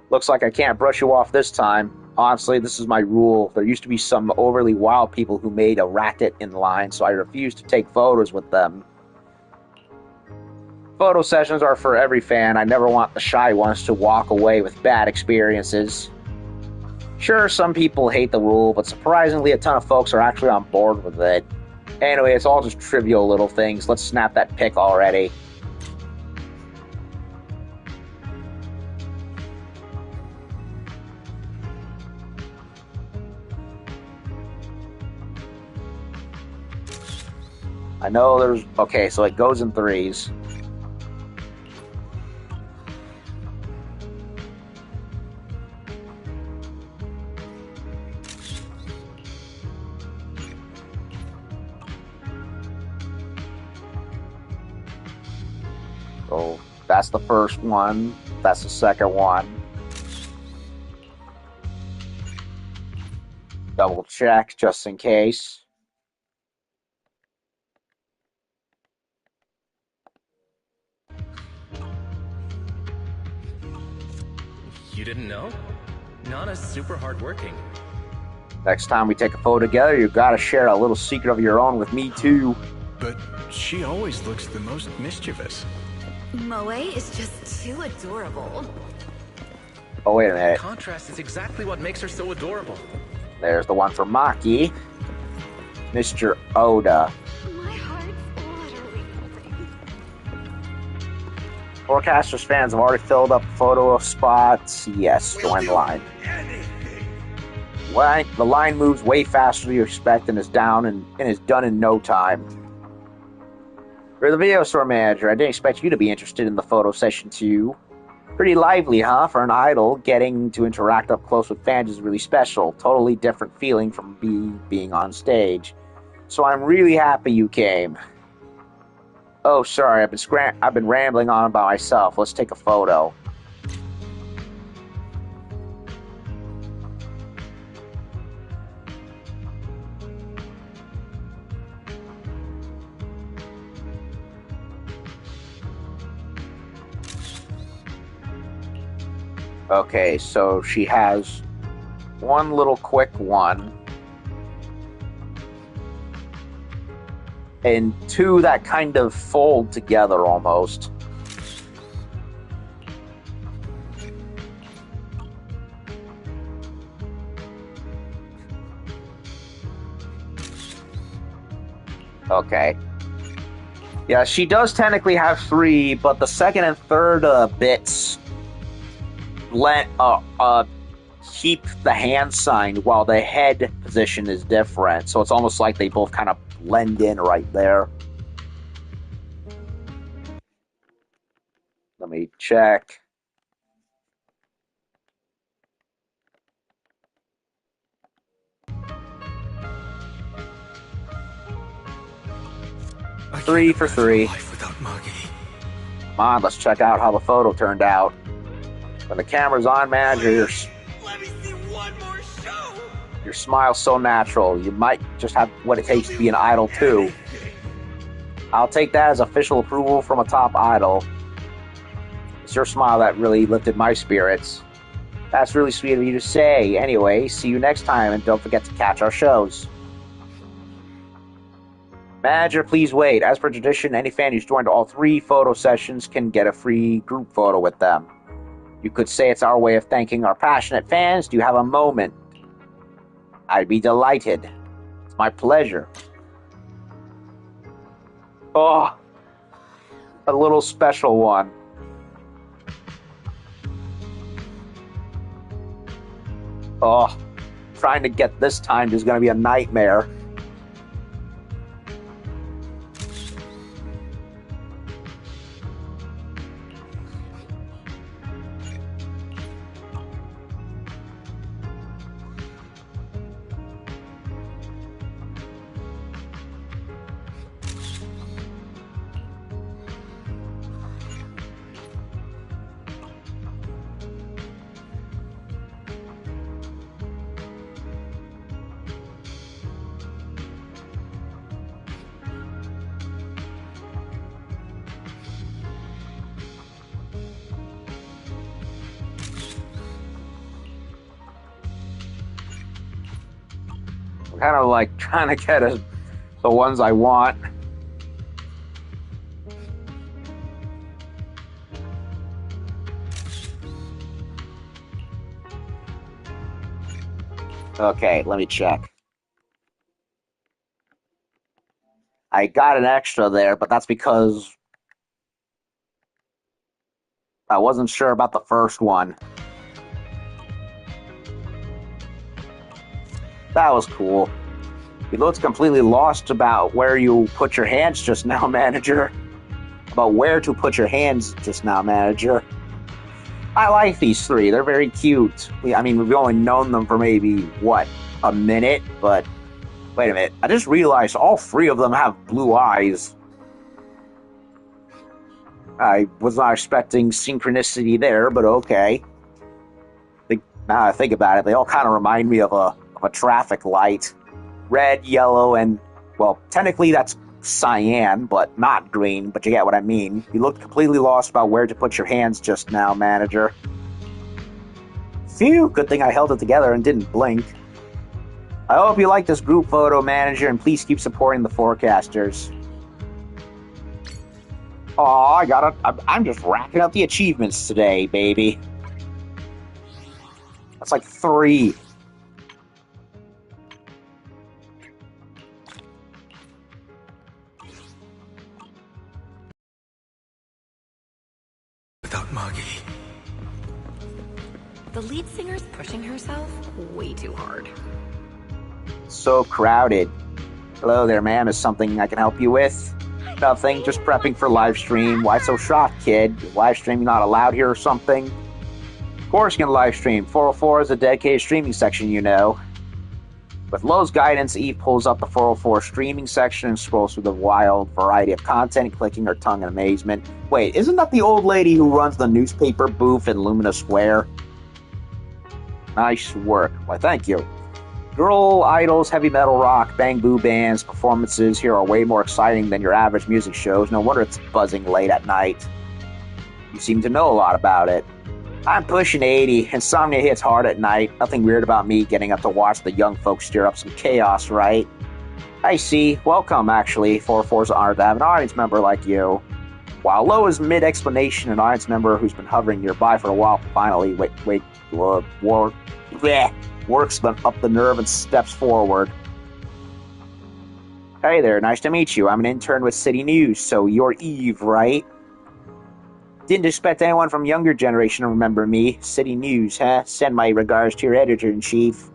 Looks like I can't brush you off this time. Honestly, this is my rule. There used to be some overly wild people who made a racket in line, so I refused to take photos with them. Photo sessions are for every fan. I never want the shy ones to walk away with bad experiences. Sure, some people hate the rule, but surprisingly a ton of folks are actually on board with it. Anyway, it's all just trivial little things. Let's snap that pic already. I know there's... Okay, so it goes in threes. So that's the first one. That's the second one. Double check just in case. You didn't know? Nana's super hardworking. Next time we take a photo together, you gotta share a little secret of your own with me too. But she always looks the most mischievous. Moe is just too adorable. Oh, wait a minute. Contrast is exactly what makes her so adorable. There's the one for Maki. Mr. Oda. My heart's literally melting. Forecasters fans have already filled up photo spots. Yes, join the line. The line moves way faster than you expect and is done in no time. You're the video store manager. I didn't expect you to be interested in the photo session too. Pretty lively, huh? For an idol, getting to interact up close with fans is really special. Totally different feeling from being on stage. So I'm really happy you came. Oh, sorry, I've been rambling on by myself. Let's take a photo. Okay, so she has one little quick one. And two that kind of fold together almost. Okay. Yeah, she does technically have three, but the second and third bits keep the hand sign while the head position is different. So it's almost like they both kind of blend in right there. Let me check. Three for three. Without Maggie. Come on, let's check out how the photo turned out. When the camera's on, manager, Let me see one more show! your smile's so natural. You might just have what it takes to be an idol, too. I'll take that as official approval from a top idol. It's your smile that really lifted my spirits. That's really sweet of you to say. Anyway, see you next time, and don't forget to catch our shows. Manager, please wait. As per tradition, any fan who's joined all 3 photo sessions can get a free group photo with them. You could say it's our way of thanking our passionate fans. Do you have a moment? I'd be delighted. It's my pleasure. Oh, a little special one. Oh, trying to get this timed is going to be a nightmare. Kind of like trying to get the ones I want. Okay, let me check. I got an extra there, but that's because I wasn't sure about the first one. That was cool. You looked completely lost about where you put your hands just now, manager. About where to put your hands just now, manager. I like these 3. They're very cute. I mean, we've only known them for maybe, what, a minute? But, wait a minute. I just realized all 3 of them have blue eyes. I was not expecting synchronicity there, but okay. Now I think about it, they all kind of remind me of a traffic light. Red, yellow, and, well, technically that's cyan, but not green, but you get what I mean. You looked completely lost about where to put your hands just now, manager. Phew, good thing I held it together and didn't blink. I hope you like this group photo, manager, and please keep supporting the forecasters. Oh, I'm just racking up the achievements today, baby. That's like 3. Without Maggie. The lead singer's pushing herself way too hard. So crowded. Hello there, ma'am. Is something I can help you with? Nothing. Just prepping for live stream. Why so shocked, kid? Live stream not allowed here or something? Of course you can live stream. 404 is a dedicated streaming section, you know. With Lowe's guidance, Eve pulls up the 404 streaming section and scrolls through the wild variety of content, clicking her tongue in amazement. Wait, isn't that the old lady who runs the newspaper booth in Lumina Square? Nice work. Why, thank you. Girl idols, heavy metal rock, bang boo bands, performances here are way more exciting than your average music shows. No wonder it's buzzing late at night. You seem to know a lot about it. I'm pushing 80. Insomnia hits hard at night. Nothing weird about me getting up to watch the young folks stir up some chaos, right? I see. Welcome, actually. 404's honored to have an audience member like you. While Lowe is mid-explanation, an audience member who's been hovering nearby for a while finally works up the nerve and steps forward. Hey there, nice to meet you. I'm an intern with City News, so you're Eve, right? Didn't expect anyone from younger generation to remember me. City News, huh? Send my regards to your editor-in-chief.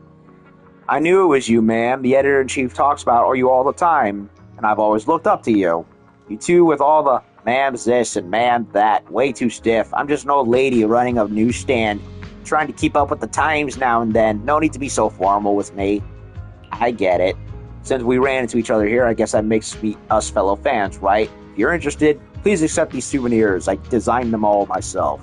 I knew it was you, ma'am. The editor-in-chief talks about you all the time, and I've always looked up to you. You two with all the ma'am's this and ma'am that. Way too stiff. I'm just an old lady running a newsstand, trying to keep up with the times now and then. No need to be so formal with me. I get it. Since we ran into each other here, I guess that makes us fellow fans, right? If you're interested, please accept these souvenirs. I designed them all myself.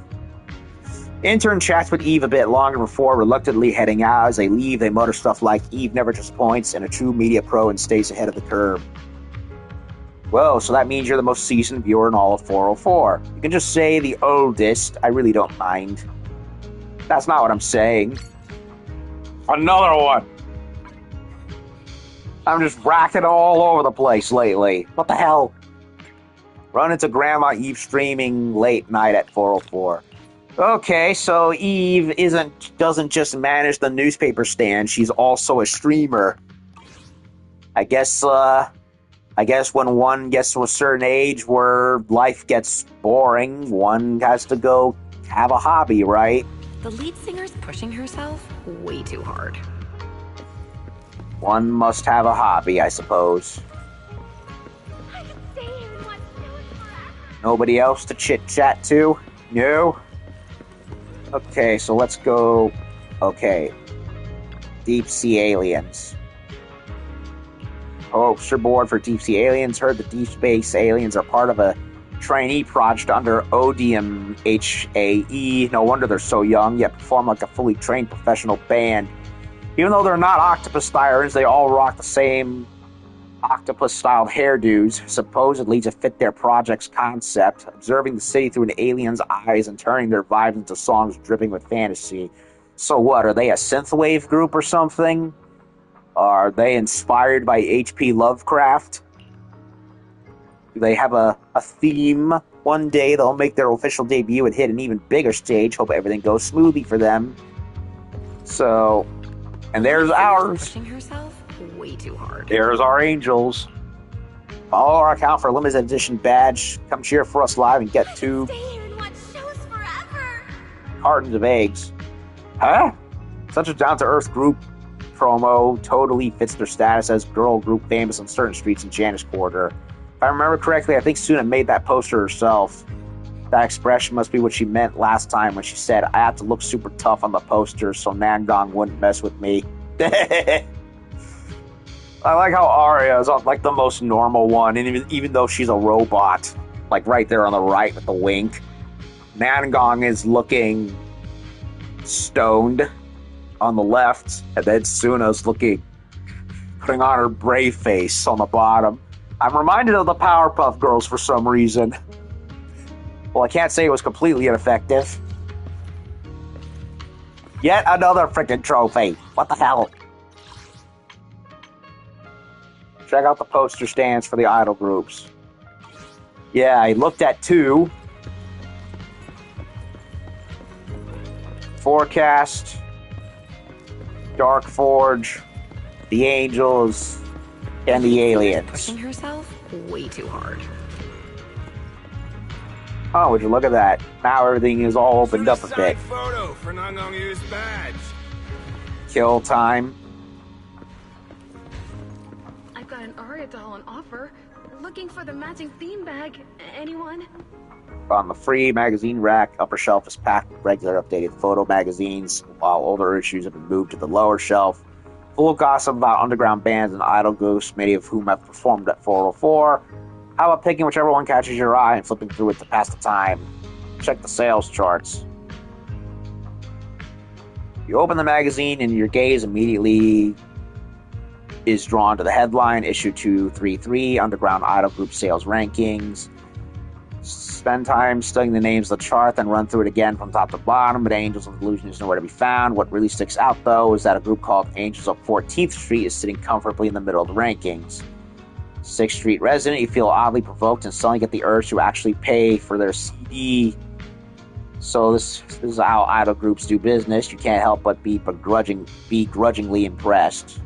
Intern chats with Eve a bit longer before reluctantly heading out. As they leave, they mutter stuff like, Eve never disappoints, and a true media pro and stays ahead of the curve. Well, so that means you're the most seasoned viewer in all of 404. You can just say the oldest. I really don't mind. That's not what I'm saying. Another one! I'm just racking all over the place lately. What the hell? Run into Grandma Eve streaming late night at 404. Okay, so Eve doesn't just manage the newspaper stand, she's also a streamer. I guess when one gets to a certain age where life gets boring, one has to go have a hobby, right? The lead singer's pushing herself way too hard. One must have a hobby, I suppose. I could stay here and watch shows forever. Nobody else to chit-chat to? No? Okay, so let's go... Okay. Deep Sea Aliens. Poster board for Deep Sea Aliens. Heard the Deep Space Aliens are part of a trainee project under Odium HAE. No wonder they're so young, yet perform like a fully trained professional band. Even though they're not octopus sirens, they all rock the same octopus-styled hairdos, supposedly to fit their project's concept, observing the city through an alien's eyes and turning their vibes into songs dripping with fantasy. So what, are they a synthwave group or something? Are they inspired by H.P. Lovecraft? Do they have a theme? One day they'll make their official debut and hit an even bigger stage. Hope everything goes smoothly for them. So, and there's ours. Pushing herself way too hard. There's our angels. Follow our account for a limited edition badge. Come cheer for us live and get 2 Stay here and watch shows forever. cartons of eggs. Huh? Such a down-to-earth group promo totally fits their status as girl group famous on certain streets in Janice Quarter. If I remember correctly, I think Suna made that poster herself. That expression must be what she meant last time when she said, I had to look super tough on the poster so Nangong wouldn't mess with me. I like how Arya is like the most normal one, and even though she's a robot, like right there on the right with the wink, Nangong is looking stoned on the left, and then Suna's putting on her brave face on the bottom. I'm reminded of the Powerpuff Girls for some reason. Well, I can't say it was completely ineffective. Yet another freaking trophy. What the hell? Check out the poster stands for the idol groups. Yeah, I looked at 2. Forecast, Dark Forge, the Angels, and the Aliens. Pushing herself way too hard. Oh, would you look at that? Now everything is all opened up a bit. Photo for Nangong Yu's badge. Kill time. I've got an Aria doll on offer. Looking for the matching theme bag. Anyone? On the free magazine rack, upper shelf is packed with regular updated photo magazines, while older issues have been moved to the lower shelf. full of gossip about underground bands and idol ghosts, many of whom have performed at 404. How about picking whichever one catches your eye and flipping through it to pass the time? Check the sales charts. You open the magazine and your gaze immediately is drawn to the headline, issue 233, Underground Idol Group Sales Rankings. Spend time studying the names of the chart, then run through it again from top to bottom, but Angels of Illusion is nowhere to be found. What really sticks out, though, is that a group called Angels of 14th Street is sitting comfortably in the middle of the rankings. 6th Street resident, you feel oddly provoked and suddenly get the urge to actually pay for their CD. So this is how idol groups do business. You can't help but be begrudgingly impressed.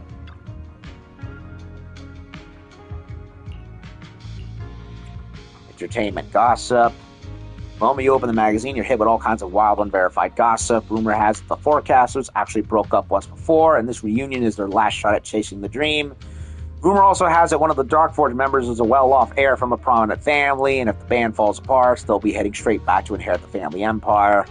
Entertainment gossip. The moment you open the magazine, you're hit with all kinds of wild, unverified gossip. Rumor has it the Forecasters actually broke up once before, and this reunion is their last shot at chasing the dream. Rumor also has it one of the Dark Forge members is a well-off heir from a prominent family, and if the band falls apart, they'll be heading straight back to inherit the family empire.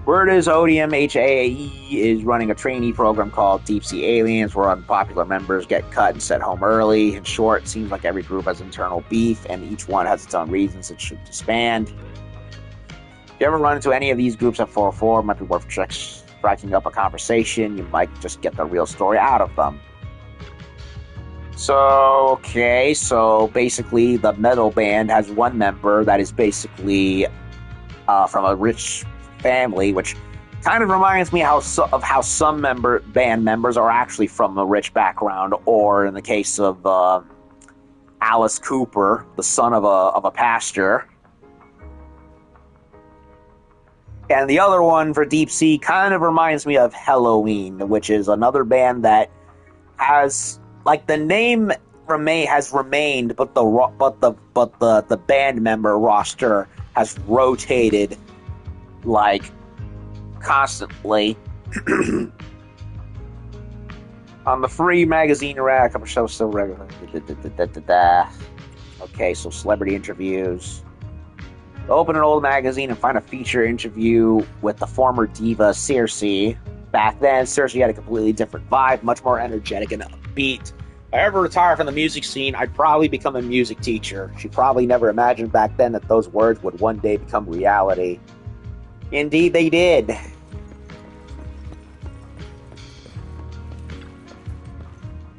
Word is Odium HAE is running a trainee program called Deep Sea Aliens, where unpopular members get cut and sent home early. In short, it seems like every group has internal beef, and each one has its own reasons it should disband. If you ever run into any of these groups at 404, it might be worth striking up a conversation. You might just get the real story out of them. So basically the metal band has one member that is basically from a rich family, which kind of reminds me of how some band members are actually from a rich background, or in the case of Alice Cooper, the son of a pastor. And the other one for Deep Sea kind of reminds me of Halloween, which is another band that has, like, the name has remained, but the band member roster has rotated like constantly. On the free magazine rack, I'm so regular. Okay, so celebrity interviews. Open an old magazine and find a feature interview with the former diva Circe. Back then, Circe had a completely different vibe, much more energetic and upbeat. If I ever retire from the music scene, I'd probably become a music teacher. She probably never imagined back then that those words would one day become reality. Indeed, they did.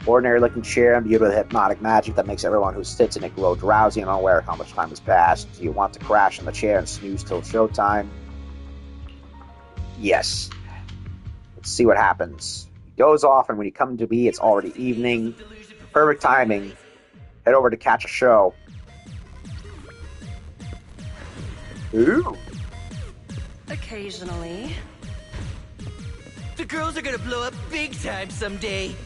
Ordinary-looking chair imbued with hypnotic magic that makes everyone who sits in it grow drowsy and unaware of how much time has passed. Do you want to crash in the chair and snooze till showtime? Yes. Let's see what happens. He goes off, and when you come to be, it's already evening. Perfect timing. Head over to catch a show. Ooh. Occasionally. The girls are gonna blow up big time someday.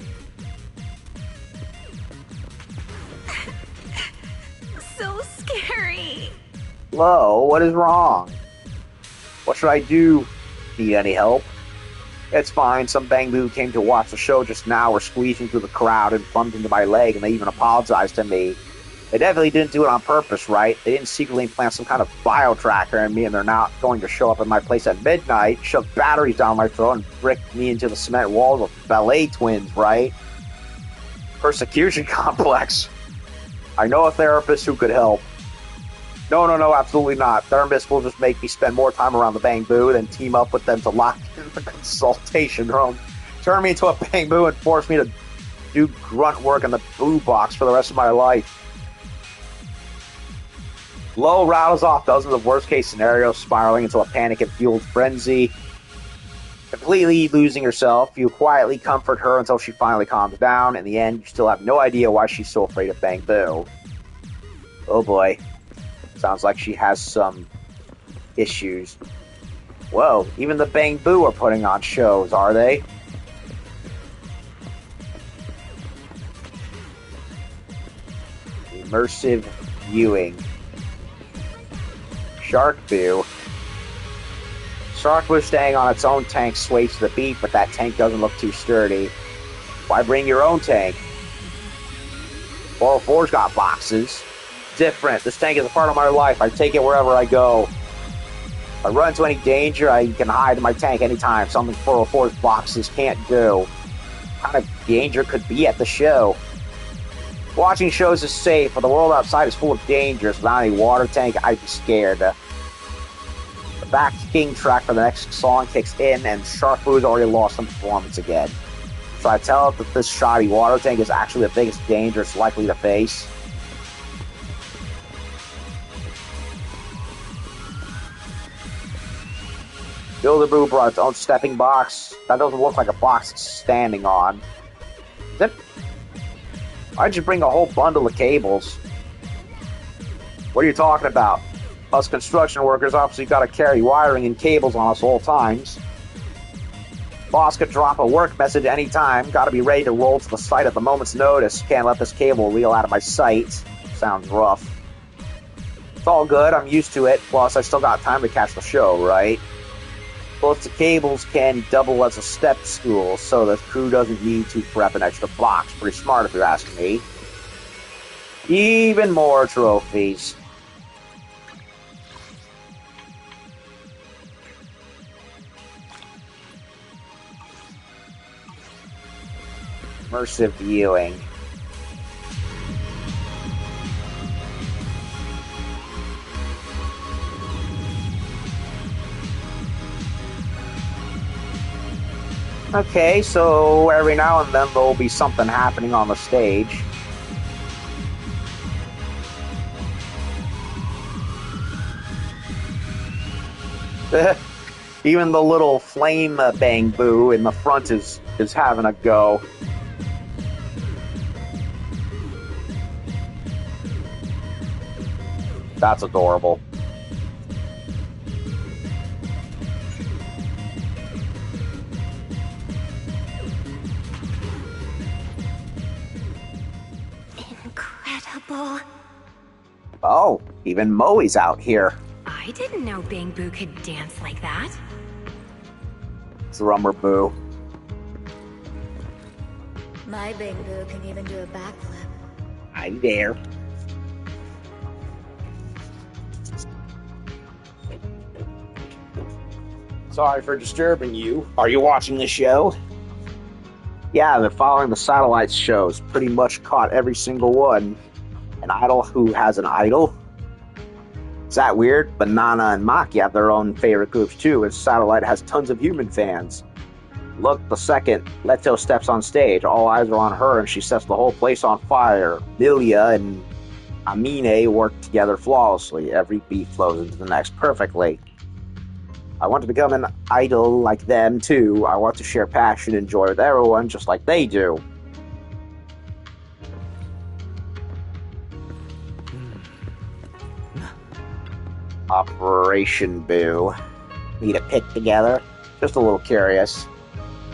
So scary. Hello, what is wrong? What should I do? Need any help? It's fine. Some bangboo came to watch the show just now, were squeezing through the crowd and bumped into my leg, and they even apologized to me. They definitely didn't do it on purpose, right? They didn't secretly implant some kind of bio-tracker in me, and they're not going to show up at my place at midnight, shove batteries down my throat, and brick me into the cement walls of ballet twins, right? Persecution complex. I know a therapist who could help. No, absolutely not. Therapists will just make me spend more time around the bangboo, then team up with them to lock in the consultation room, turn me into a bangboo, and force me to do grunt work in the boo box for the rest of my life. Lo rattles off dozens of worst-case scenarios, spiraling into a panic-fueled frenzy. Completely losing herself, you quietly comfort her until she finally calms down. In the end, you still have no idea why she's so afraid of bangboo. Oh boy. Sounds like she has some issues. Whoa, even the bangboo are putting on shows, are they? Immersive viewing. Shark Boo. Shark Boo staying on its own tank sways to the beat, but that tank doesn't look too sturdy. Why bring your own tank? 404's got boxes. Different. This tank is a part of my life. I take it wherever I go. If I run into any danger, I can hide in my tank anytime. Something 404's boxes can't do. kind of danger could be at the show. Watching shows is safe, but the world outside is full of dangers. Without any water tank, I'd be scared. The backing track for the next song kicks in, and Sharkboo's already lost some performance again. So I tell it that this shoddy water tank is actually the biggest danger it's likely to face. Build-A-Boo brought its own stepping box. That doesn't look like a box it's standing on. Is it? Why'd you bring a whole bundle of cables? What are you talking about? Us construction workers obviously gotta carry wiring and cables on us all times. Boss could drop a work message anytime. Gotta be ready to roll to the site at the moment's notice. Can't let this cable reel out of my sight. Sounds rough. It's all good, I'm used to it. Plus, I still got time to catch the show, right? Plus, the cables can double as a step stool, so the crew doesn't need to prep an extra box. Pretty smart if you're asking me. Even more trophies. Immersive viewing. Okay, so every now and then there'll be something happening on the stage. Even the little flame bang boo in the front is having a go. That's adorable. Incredible. Oh, even Moe's out here. I didn't know Bang Boo could dance like that. Drummer Boo. My Bang Boo can even do a backflip. I'm there. Sorry for disturbing you. Are you watching the show? Yeah, I've been following the satellite shows. Pretty much caught every single one. An idol who has an idol? Is that weird? Banana and Maki have their own favorite groups too, and Satellite has tons of human fans. Look, the second Leto steps on stage, all eyes are on her and she sets the whole place on fire. Milia and Amine work together flawlessly. Every beat flows into the next perfectly. I want to become an idol like them too. I want to share passion and joy with everyone just like they do. Operation Boo. Need a pick together? Just a little curious.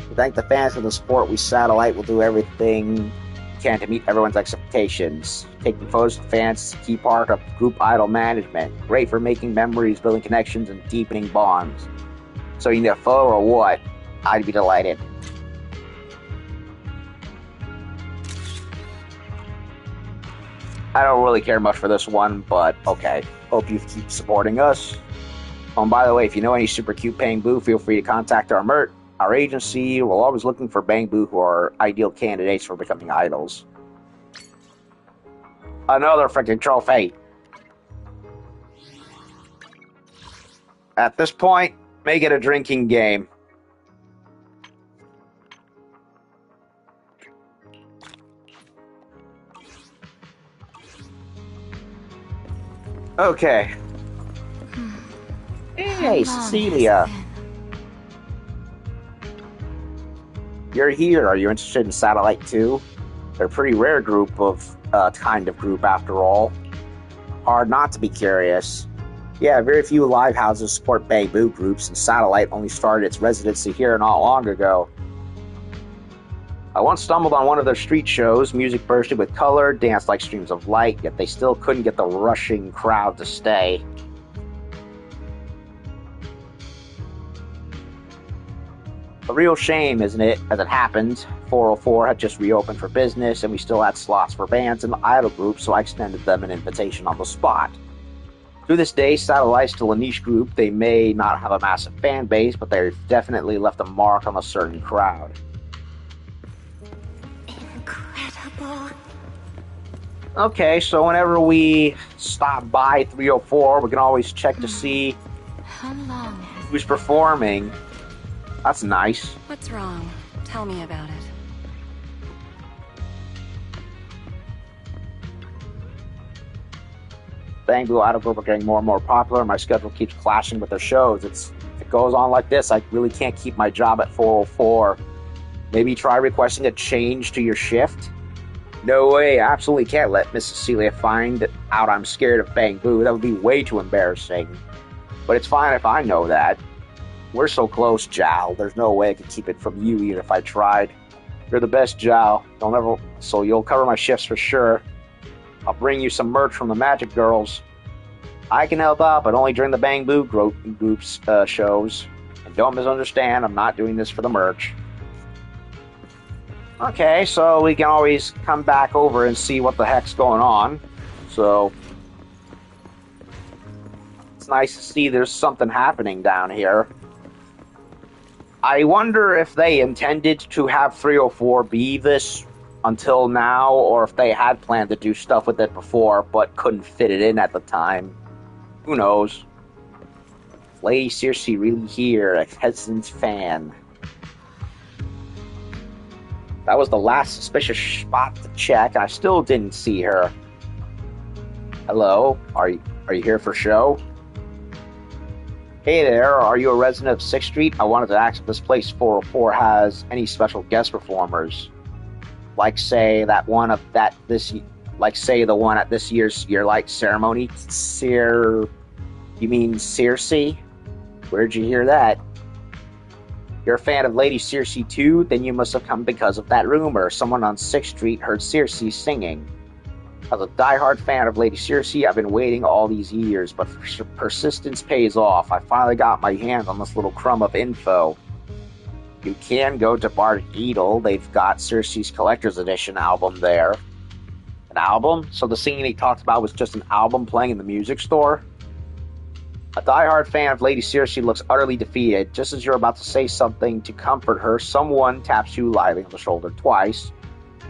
We thank the fans of the sport. We Satellite will do everything we can to meet everyone's expectations. Taking photos of fans is a key part of group idol management. Great for making memories, building connections, and deepening bonds. So you need a photo or what? I'd be delighted. I don't really care much for this one, but okay. Hope you keep supporting us. Oh, and by the way, if you know any super cute Bang Boo, feel free to contact our MERT. Our agency. We're always looking for Bang Boo who are ideal candidates for becoming idols. Another freaking trophy. At this point, make it a drinking game. Okay. Hey, Cecilia. You're here. Are you interested in Satellite too? They're a pretty rare group of kind of group after all. Hard not to be curious. Yeah, very few live houses support Bang Boo groups, and Satellite only started its residency here not long ago. I once stumbled on one of their street shows. Music bursted with color, danced like streams of light, yet they still couldn't get the rushing crowd to stay. A real shame, isn't it? As it happened, 404 had just reopened for business, and we still had slots for bands and idol groups, so I extended them an invitation on the spot. To this day, Satellite's still a niche group. They may not have a massive fan base, but they've definitely left a mark on a certain crowd. Okay, so whenever we stop by 304, we can always check to see How long has who's performing. That's nice. What's wrong? Tell me about it. Bang Blue Idol Group are getting more and more popular. My schedule keeps clashing with their shows. If it goes on like this, I really can't keep my job at 404. Maybe try requesting a change to your shift? No way, I absolutely can't let Miss Cecilia find out I'm scared of Bang Boo. That would be way too embarrassing. But it's fine if I know that. We're so close, Jal. There's no way I could keep it from you even if I tried. You're the best, Jal. So you'll cover my shifts for sure. I'll bring you some merch from the Magic Girls. I can help out, but only during the Bang Boo group's shows. And don't misunderstand, I'm not doing this for the merch. Okay, so we can always come back over and see what the heck's going on. So it's nice to see there's something happening down here. I wonder if they intended to have 304 be this until now, or if they had planned to do stuff with it before, but couldn't fit it in at the time. Who knows? Lady Circe really here, a hesitant fan. That was the last suspicious spot to check. I still didn't see her. Hello? Are you here for show? Hey there, are you a resident of 6th Street? I wanted to ask if this place 404 has any special guest performers. Like say the one at this year's Yearlight ceremony. You mean Circe? Where'd you hear that? You're a fan of Lady Circe too? Then you must have come because of that rumor. Someone on 6th Street heard Circe singing. As a diehard fan of Lady Circe, I've been waiting all these years, but persistence pays off. I finally got my hands on this little crumb of info. You can go to Bart Edel. They've got Circe's Collector's Edition album there. An album? So the singing he talked about was just an album playing in the music store? A diehard fan of Lady Circe looks utterly defeated. Just as you're about to say something to comfort her, someone taps you lightly on the shoulder twice.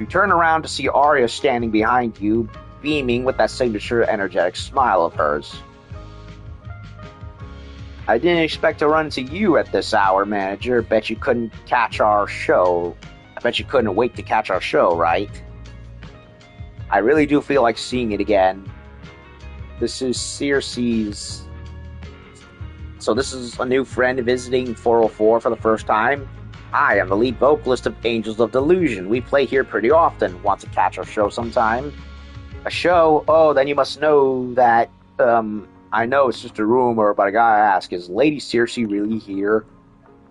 You turn around to see Arya standing behind you, beaming with that signature energetic smile of hers. I didn't expect to run into you at this hour, manager. Bet you couldn't catch our show. I bet you couldn't wait to catch our show, right? I really do feel like seeing it again. This is Circe's... So this is a new friend visiting 404 for the first time? Hi, I'm the lead vocalist of Angels of Delusion. We play here pretty often. Want to catch our show sometime? A show? Oh, then you must know that, I know it's just a rumor, but I gotta ask, is Lady Circe really here?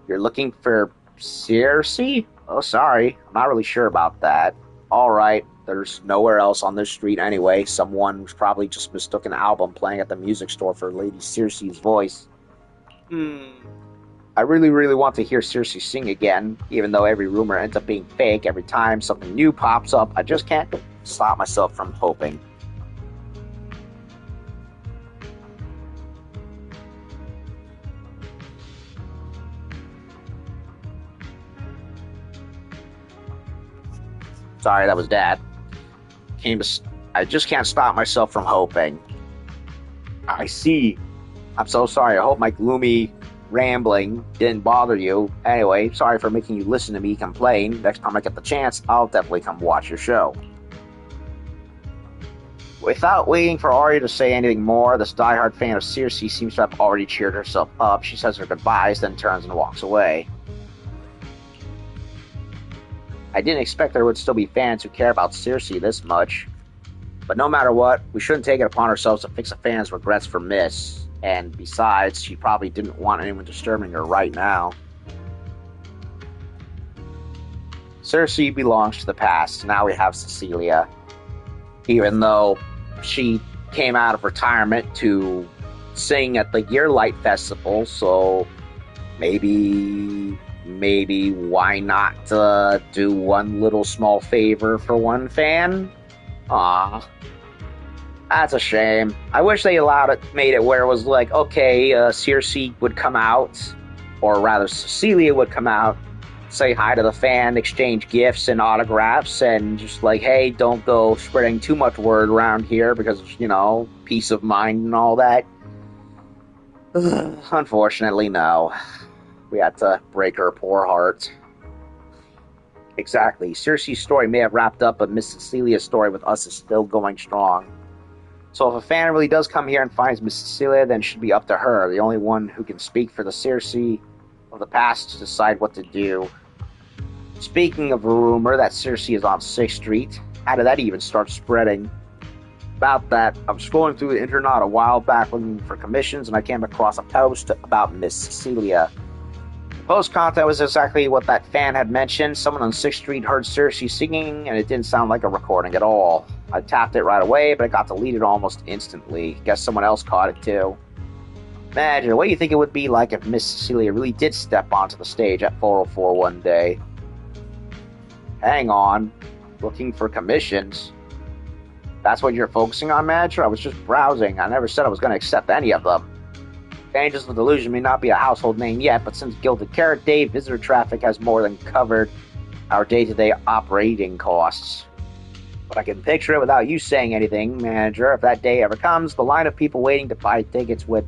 You're looking for Circe? Oh, sorry. I'm not really sure about that. Alright, there's nowhere else on this street anyway. Someone probably just mistook an album playing at the music store for Lady Circe's voice. I really want to hear Circe sing again, even though every rumor ends up being fake. Every time something new pops up, I just can't stop myself from hoping. Sorry, that was Dad. I just can't stop myself from hoping. I see. I'm so sorry. I hope my gloomy rambling didn't bother you. Anyway, sorry for making you listen to me complain. Next time I get the chance, I'll definitely come watch your show. Without waiting for Arya to say anything more, this diehard fan of Circe seems to have already cheered herself up. She says her goodbyes, then turns and walks away. I didn't expect there would still be fans who care about Circe this much. But no matter what, we shouldn't take it upon ourselves to fix a fan's regrets for Miss. And besides, she probably didn't want anyone disturbing her right now. Circe belongs to the past. Now we have Cecilia. Even though she came out of retirement to sing at the Yearlight Festival, so maybe why not do one little small favor for one fan? Aww. That's a shame. I wish they made it where it was like, okay, Circe would come out, or rather Cecilia would come out, say hi to the fan, exchange gifts and autographs, and just like, hey, don't go spreading too much word around here because, peace of mind and all that. Unfortunately, no. We had to break her poor heart. Exactly. Cersei's story may have wrapped up, but Miss Cecilia's story with us is still going strong. So if a fan really does come here and finds Miss Cecilia, then it should be up to her, the only one who can speak for the Cersei of the past, to decide what to do. Speaking of a rumor that Cersei is on 6th Street, how did that even start spreading? About that, I was scrolling through the internet a while back looking for commissions, and I came across a post about Miss Cecilia. The post content was exactly what that fan had mentioned. Someone on 6th Street heard Cersei singing, and it didn't sound like a recording at all. I tapped it right away, but it got deleted almost instantly. Guess someone else caught it too. Imagine, what do you think it would be like if Miss Cecilia really did step onto the stage at 404 one day? Hang on. Looking for commissions? That's what you're focusing on, manager? I was just browsing. I never said I was going to accept any of them. Angels of Delusion may not be a household name yet, but since Gilded Carrot Day, visitor traffic has more than covered our day-to-day operating costs. But I can picture it without you saying anything, manager. If that day ever comes, the line of people waiting to buy tickets would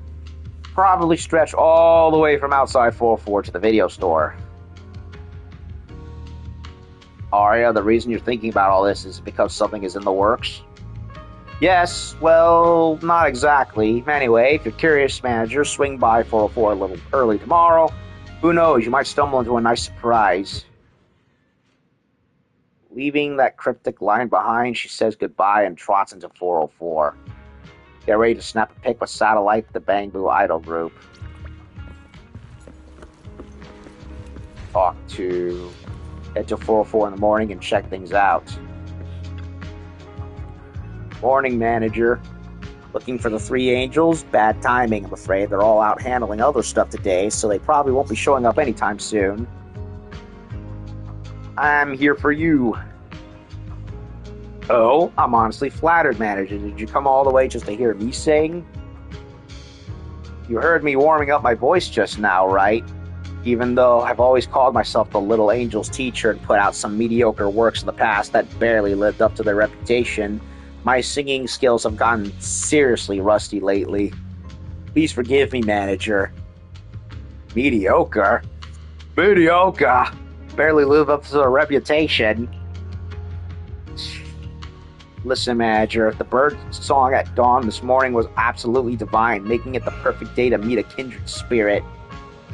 probably stretch all the way from outside 404 to the video store. Arya, the reason you're thinking about all this is because something is in the works? Yes, well, not exactly. Anyway, if you're curious, manager, swing by 404 a little early tomorrow. Who knows, you might stumble into a nice surprise. Leaving that cryptic line behind, she says goodbye and trots into 404. Get ready to snap a pic with Satellite, the Bangbu Idol group. Head to 404 in the morning and check things out. Morning, manager. Looking for the 3 angels? Bad timing, I'm afraid. They're all out handling other stuff today, so they probably won't be showing up anytime soon. I'm here for you. Oh, I'm honestly flattered, manager. Did you come all the way just to hear me sing? You heard me warming up my voice just now, right? Even though I've always called myself the Little Angel's teacher and put out some mediocre works in the past that barely lived up to their reputation, my singing skills have gotten seriously rusty lately. Please forgive me, manager. Mediocre? Mediocre? Barely live up to their reputation. Listen, manager, the bird song at dawn this morning was absolutely divine, making it the perfect day to meet a kindred spirit.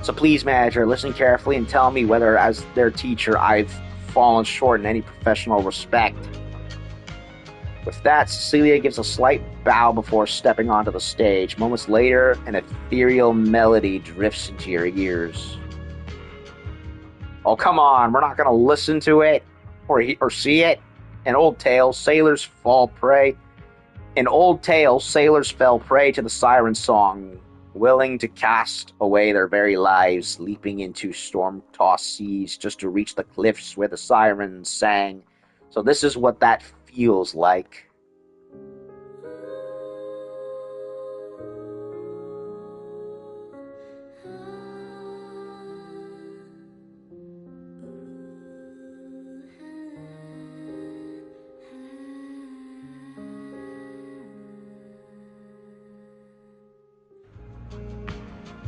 So please, manager, listen carefully and tell me whether, as their teacher, I've fallen short in any professional respect. With that, Cecilia gives a slight bow before stepping onto the stage. Moments later, an ethereal melody drifts into your ears. Oh, come on, we're not going to listen to it or see it. In old tales, sailors fell prey to the siren song, willing to cast away their very lives, leaping into storm-tossed seas just to reach the cliffs where the sirens sang. So this is what that feels like.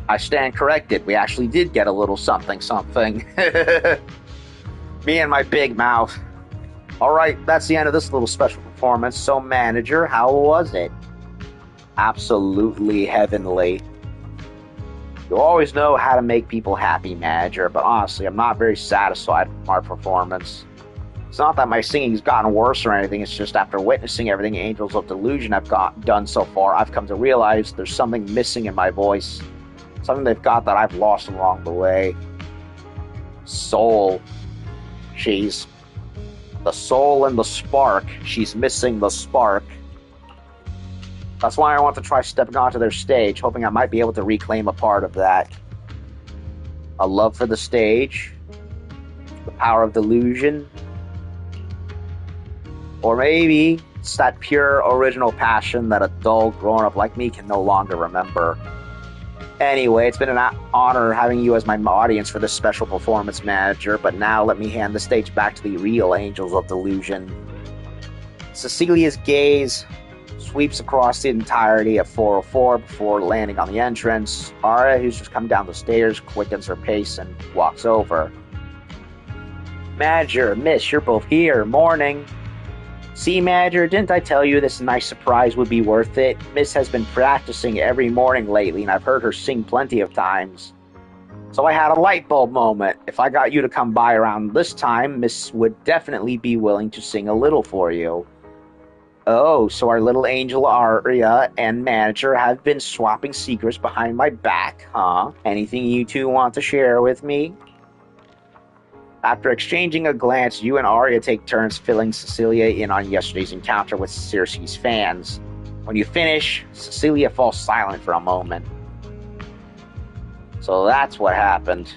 I stand corrected. We actually did get a little something. Me and my big mouth. Alright, that's the end of this little special performance. So, manager, how was it? Absolutely heavenly. You always know how to make people happy, manager, but honestly, I'm not very satisfied with our performance. It's not that my singing's gotten worse or anything, it's just after witnessing everything Angels of Delusion have done so far, I've come to realize there's something missing in my voice. Something they've got that I've lost along the way. Soul. She's the soul and the spark. She's missing the spark. That's why I want to try stepping onto their stage, hoping I might be able to reclaim a part of that. A love for the stage. The power of delusion. Or maybe it's that pure original passion that a dull grown-up like me can no longer remember. Anyway, it's been an honor having you as my audience for this special performance, manager, but now let me hand the stage back to the real Angels of Delusion. Cecilia's gaze sweeps across the entirety of 404 before landing on the entrance. Arya, who's just come down the stairs, quickens her pace and walks over. Manager, miss, you're both here. Morning. See, manager, didn't I tell you this nice surprise would be worth it? Miss has been practicing every morning lately, and I've heard her sing plenty of times. So I had a light bulb moment. If I got you to come by around this time, Miss would definitely be willing to sing a little for you. Oh, so our little angel Arya and manager have been swapping secrets behind my back, huh? Anything you two want to share with me? After exchanging a glance, you and Arya take turns filling Cecilia in on yesterday's encounter with Cersei's fans. When you finish, Cecilia falls silent for a moment. So that's what happened.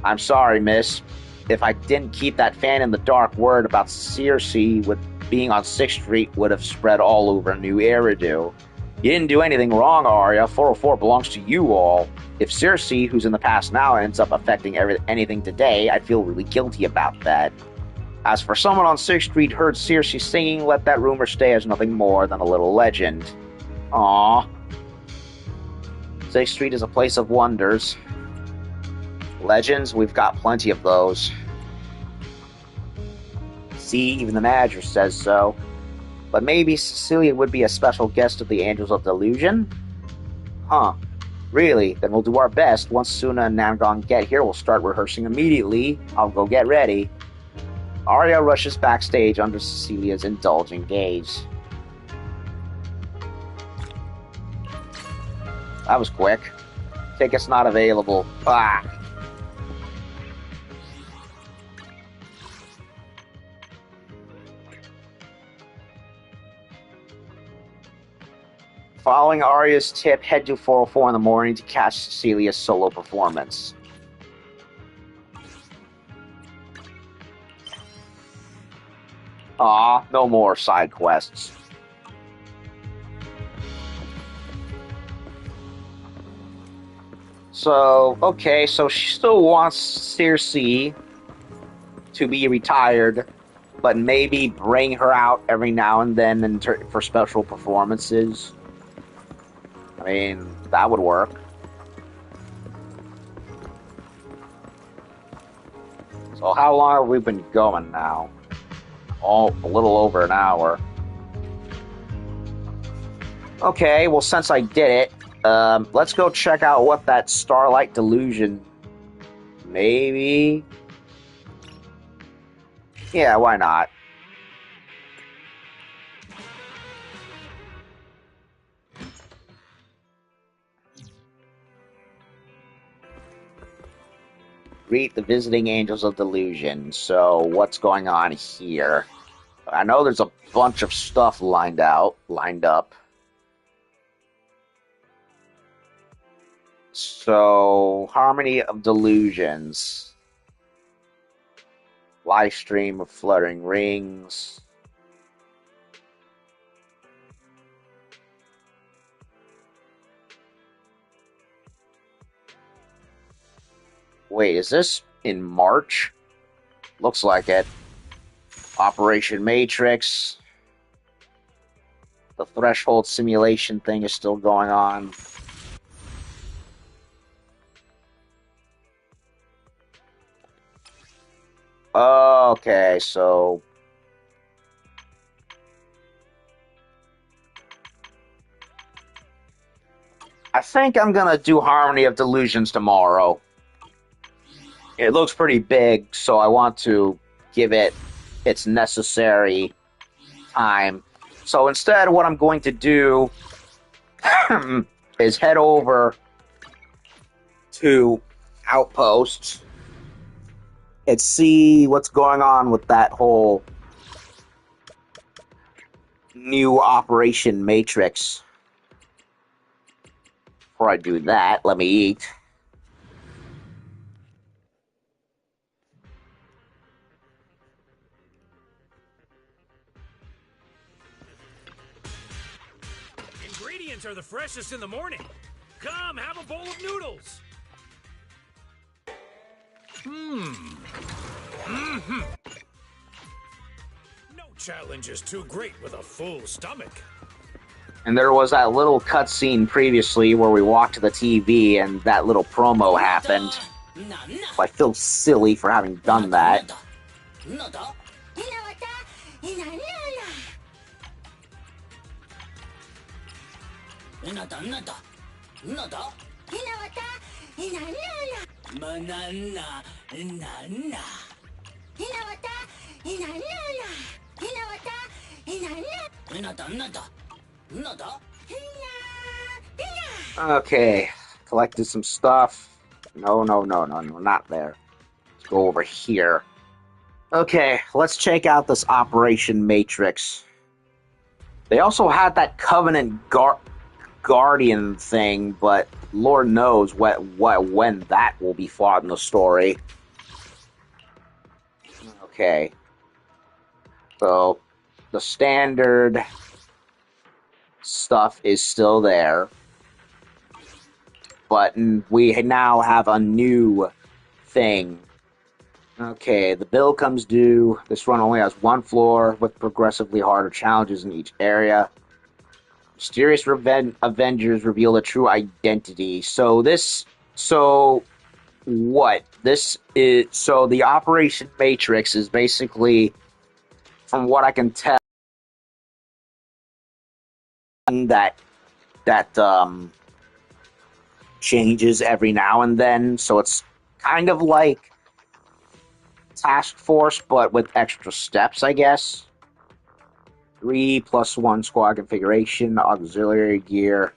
I'm sorry, miss. If I didn't keep that fan in the dark, word about Cersei with being on 6th Street would have spread all over New Eridu. You didn't do anything wrong, Arya. 404 belongs to you all. If Cersei, who's in the past now, ends up affecting anything today, I'd feel really guilty about that. As for someone on 6th Street heard Cersei singing, let that rumor stay as nothing more than a little legend. Aww. 6th Street is a place of wonders. Legends, we've got plenty of those. See, even the manager says so. But maybe Cecilia would be a special guest of the Angels of Delusion? Huh. Really? Then we'll do our best. Once Suna and Namgong get here, we'll start rehearsing immediately. I'll go get ready. Arya rushes backstage under Cecilia's indulgent gaze. That was quick. Tickets not available. Ah! Following Arya's tip, head to 404 in the morning to catch Cecilia's solo performance. Aw, no more side quests. So, okay, so she still wants Cersei to be retired, but maybe bring her out every now and then for special performances. I mean, that would work. So how long have we been going now? A little over an hour. Okay, well, since I did it, let's go check out what that Starlight Delusion... Maybe? Yeah, why not? Greet the visiting Angels of Delusion. So, what's going on here? I know there's a bunch of stuff lined up. So, Harmony of Delusions. Live stream of Fluttering Rings. Wait, is this in March? Looks like it. Operation Matrix. The Threshold simulation thing is still going on. Okay, so... I think I'm gonna do Harmony of Delusions tomorrow. It looks pretty big, so I want to give it its necessary time. So instead, what I'm going to do is head over to Outposts and see what's going on with that whole new Operation Matrix. Before I do that, let me eat. Ingredients are the freshest in the morning. Come, have a bowl of noodles. No challenge is too great with a full stomach. And there was that little cutscene previously where we walked to the TV and that little promo happened. I feel silly for having done that. Okay, collected some stuff. No, not there. Let's go over here. Okay, let's check out this Operation Matrix. They also had that Covenant Guardian thing, but Lord knows when that will be fought in the story. Okay. So, the standard stuff is still there. But we now have a new thing. Okay, the bill comes due. This run only has one floor with progressively harder challenges in each area. Mysterious Avengers reveal the true identity. So what? This is, so the Operation Matrix is basically, from what I can tell, that changes every now and then. So it's kind of like Task Force, but with extra steps, I guess. 3+1 squad configuration, auxiliary gear.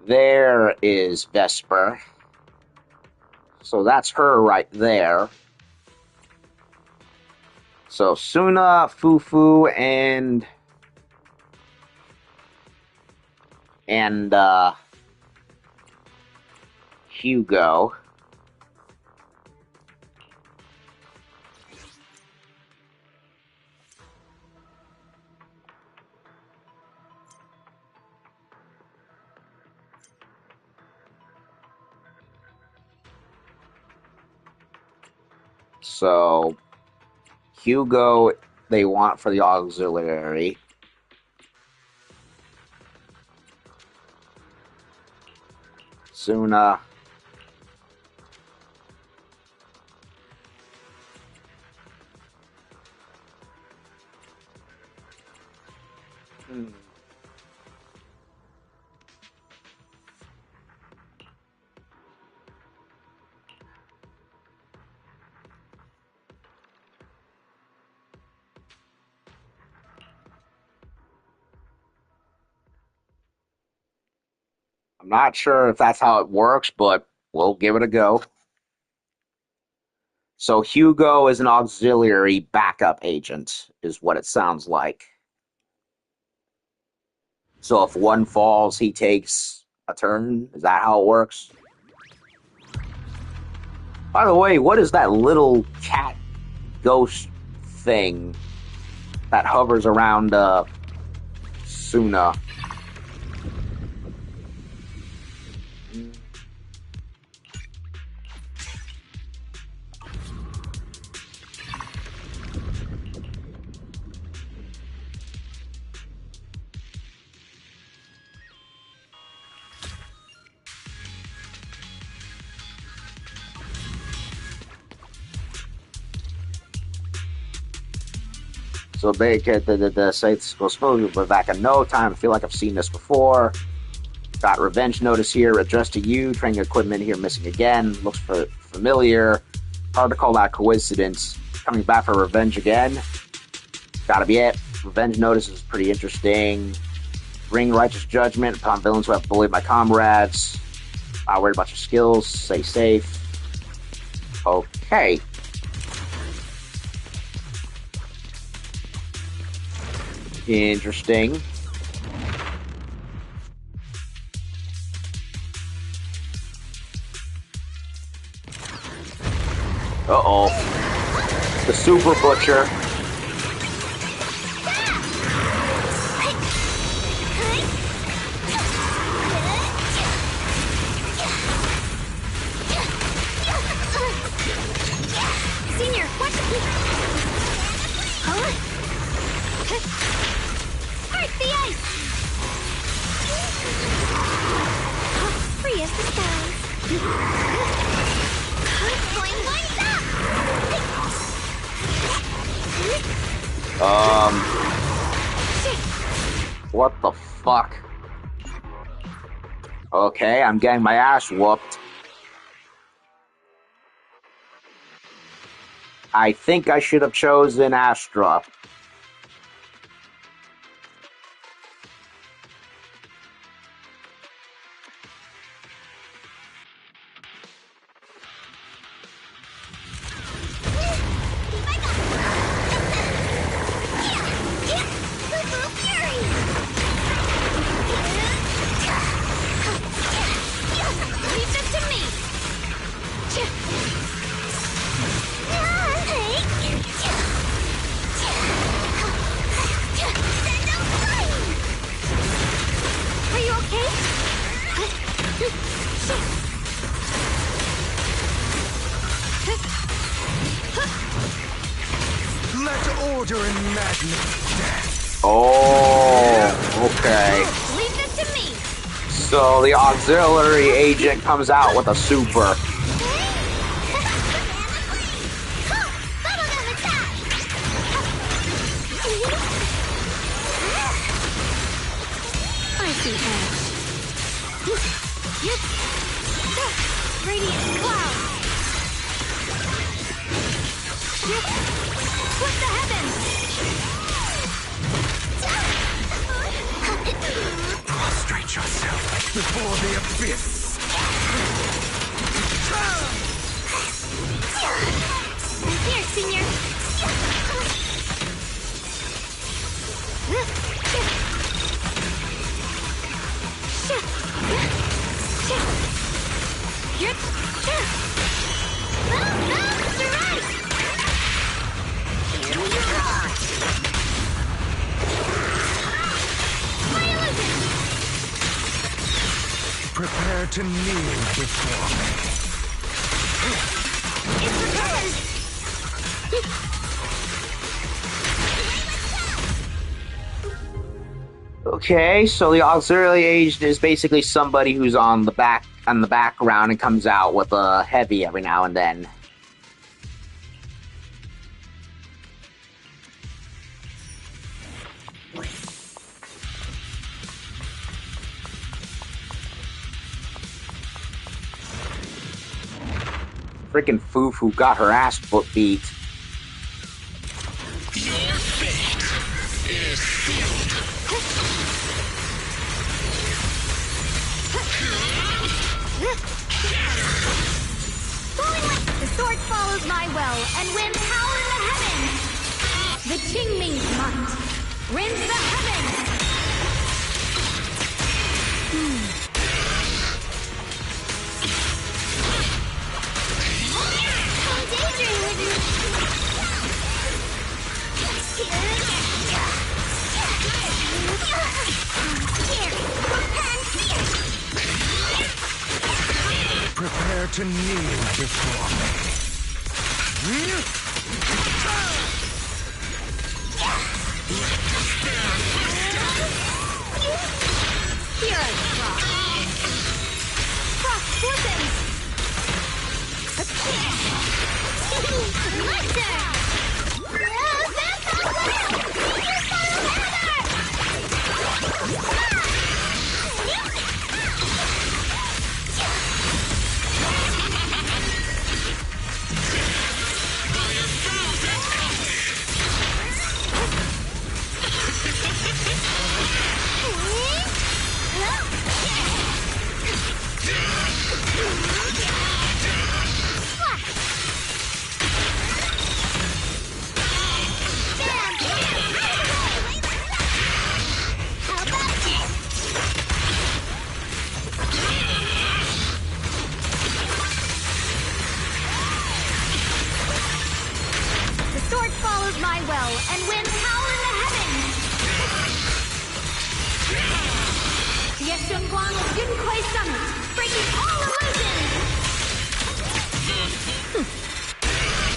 There is Vesper. So that's her right there. So Suna, Fufu, and Hugo. So Hugo they want for the auxiliary. Suna. I'm not sure if that's how it works, but we'll give it a go. So Hugo is an auxiliary backup agent, is what it sounds like. So if one falls, he takes a turn? Is that how it works? By the way, what is that little cat ghost thing that hovers around Suna? So they get the sites go smoothly, but back in no time. I feel like I've seen this before. Got revenge notice here addressed to you. Training equipment here missing again. Looks familiar. Hard to call that coincidence. Coming back for revenge again. Gotta be it. Revenge notice is pretty interesting. Bring righteous judgment upon villains who have bullied my comrades. Not worried about your skills. Stay safe. Okay. Interesting. Uh-oh. The Super Butcher. Heart the ice! Free as the skies. Boing, boing, stop! What the fuck? Okay, I'm getting my ass whooped. I think I should have chosen Astra. Order and madness dance. Oh, okay. Leave this to me. So the auxiliary agent comes out with a super. I see ash. Radiant cloud. Split the heavens. Prostrate yourself before the abyss. Here, senior. Prepare to kneel before me. It's the Okay, so the auxiliary agent is basically somebody who's on the background and comes out with a heavy every now and then. Freaking Foo-Foo got her ass beat. Your fate is sealed. The sword follows my well and wins power in the heavens. The Qingming's might rends the heavens. Prepare to kneel before me. Here I cross. Cross glistens. My turn. My well and win power in the heavens. Yes, Zhongguang of Yunkuei Summit, breaking all illusions.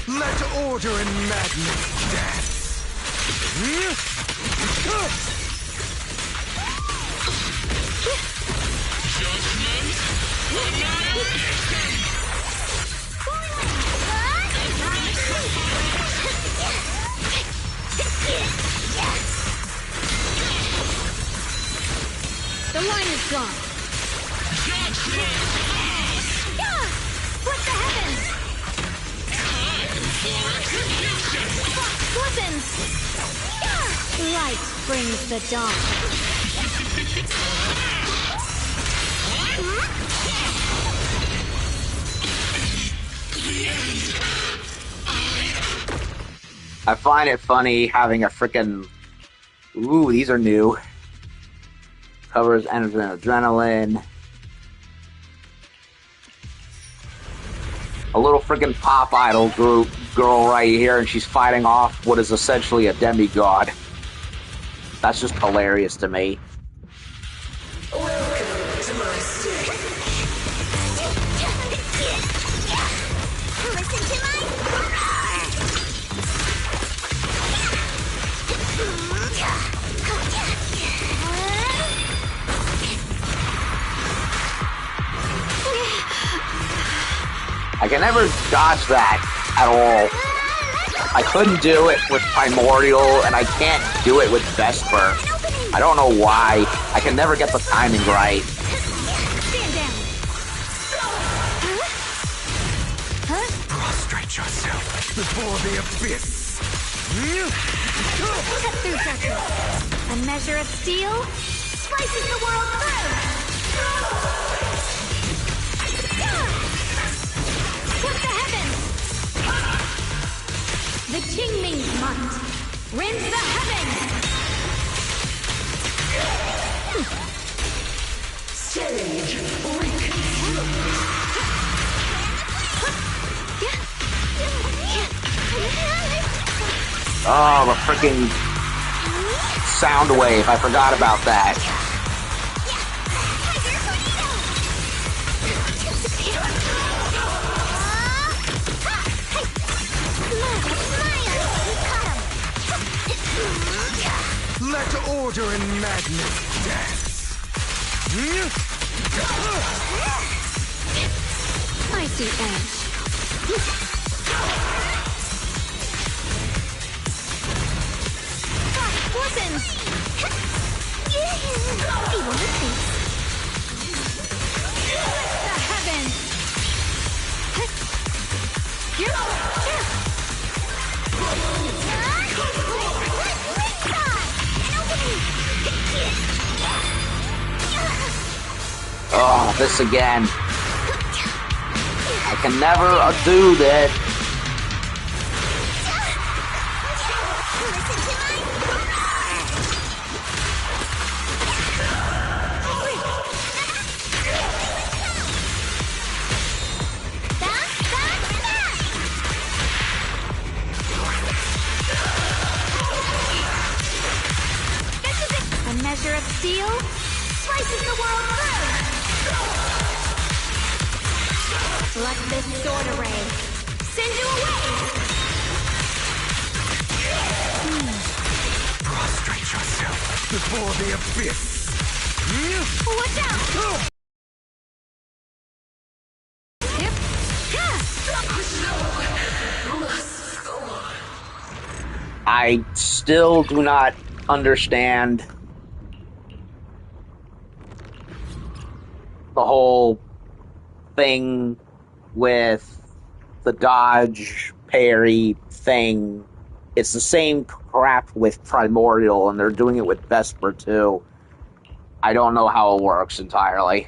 Let order and madness dance. The line is gone. Yeah! Split the heavens! Fox glistens! Yeah! Light brings the dawn. I find it funny having a frickin'... Ooh, these are new. Covers energy and adrenaline. A little frickin' pop idol girl right here, and she's fighting off what is essentially a demigod. That's just hilarious to me. Welcome to my stage. Listen to my I can never dodge that at all. I couldn't do it with Primordial, and I can't do it with Vesper. I don't know why. I can never get the timing right. Stand down. Prostrate yourself before the abyss. Cut through judgment. A measure of steel slices the world through. Split the heavens. The Qingming's might rends the heavens. Stage reconstructed. Oh, the freaking sound wave. I forgot about that. Let order and madness dance. I see edge. Listens. Evil retreats. The heavens. Oh, this again. I can never do that. A measure of steel slices the world through. Let this sword array send you away. Prostrate yourself before the abyss. Watch out! I still do not understand the whole thing with the dodge parry thing. It's the same crap with Primordial, and they're doing it with Vesper too. I don't know how it works entirely.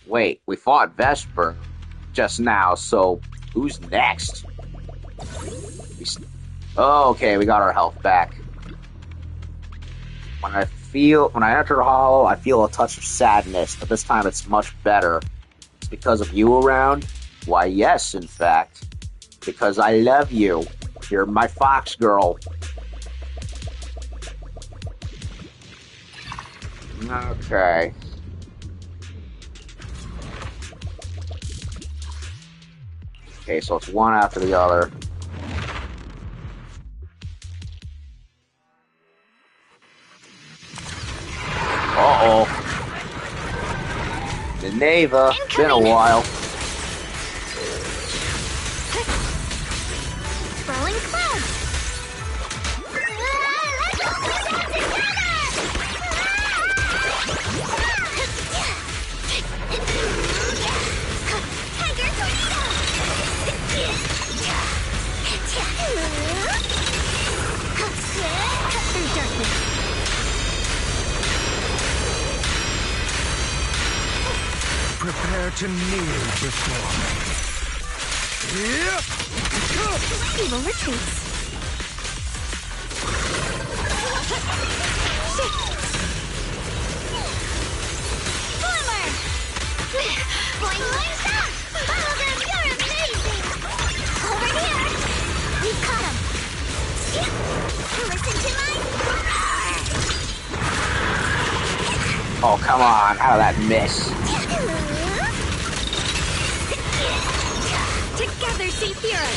Wait, we fought Vesper just now, so who's next? Oh, okay, we got our health back. When I enter Hollow, I feel a touch of sadness, but this time it's much better. It's because of you around? Why, yes, in fact. Because I love you. You're my fox girl. Okay. Okay, so it's one after the other. Uh-oh. Neva, been a while. Swirling clouds. Let's all do that together! Tiger tornado! Cut through darkness. Prepare to kneel before me. Evil retreats. Shit! Former! Boing boing stop! Follow them, you're amazing! Over here! We've caught him! Listen to my... Oh, come on. How did that miss? Together, see fury!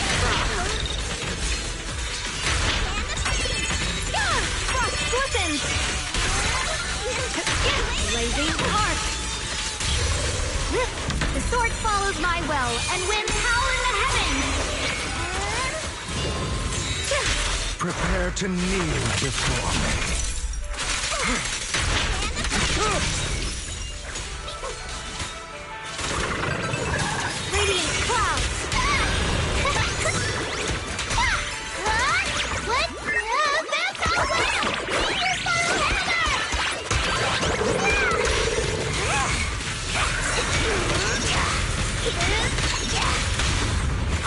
Frost glistens! Blazing arc! The sword follows my will and wins power in the heavens! Prepare to kneel before me. Radiant clouds! What? That's all well!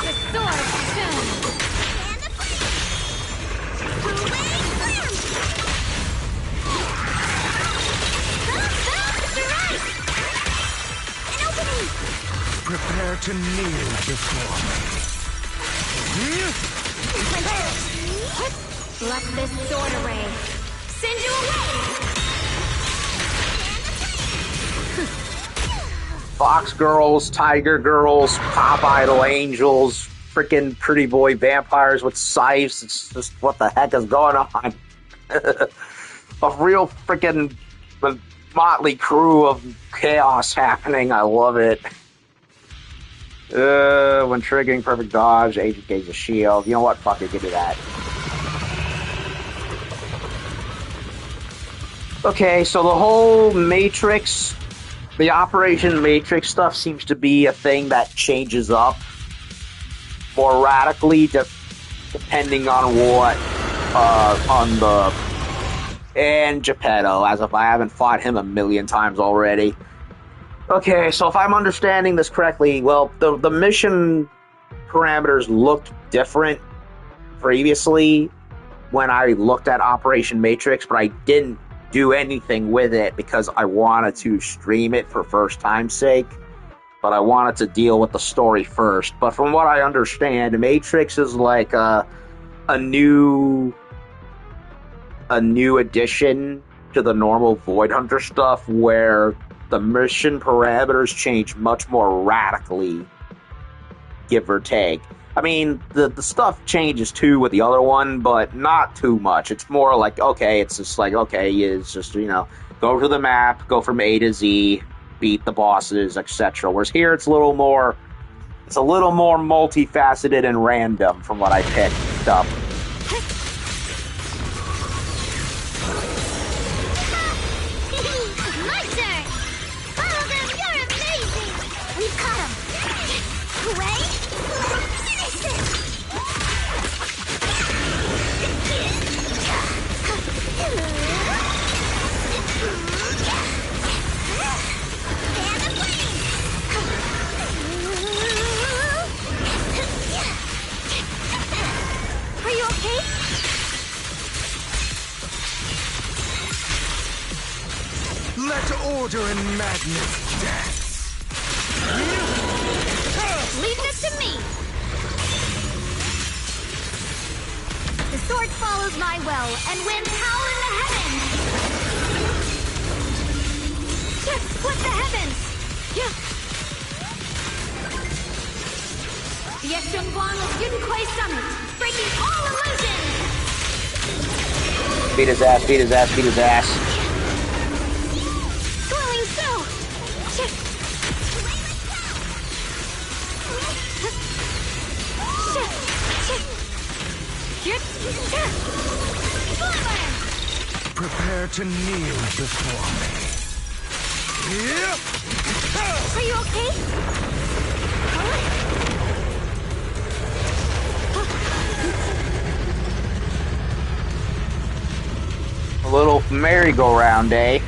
The sword soon! Prepare to kneel before me. Let this sword array send you away! Fox girls, tiger girls, pop idol angels, freaking pretty boy vampires with scythes. It's just what the heck is going on? A real freaking motley crew of chaos happening. I love it. When triggering perfect dodge, agent gains a shield. You know what? Fuck it, give me that. Okay, so the whole Matrix, the Operation Matrix stuff seems to be a thing that changes up more radically depending on what, on the... And Geppetto, as if I haven't fought him a million times already. Okay, so if I'm understanding this correctly, well, the mission parameters looked different previously when I looked at Operation Matrix, but I didn't do anything with it because I wanted to stream it for first time's sake, but I wanted to deal with the story first. But from what I understand, Matrix is like a new addition to the normal Void Hunter stuff where the mission parameters change much more radically, give or take. I mean, the stuff changes too with the other one, but not too much. It's more like, okay, it's just like, okay, it's just, you know, go to the map, go from A to Z, beat the bosses, etc. Whereas here it's a little more multifaceted and random from what I picked up. Order and madness dance. Leave this to me. The sword follows my will and wins power in the heavens. Split the heavens. The Eschonguan with Yunquay Summit, breaking all illusions. Beat his ass, beat his ass, beat his ass. to kneel before me. Are you okay? A little merry-go-round, eh?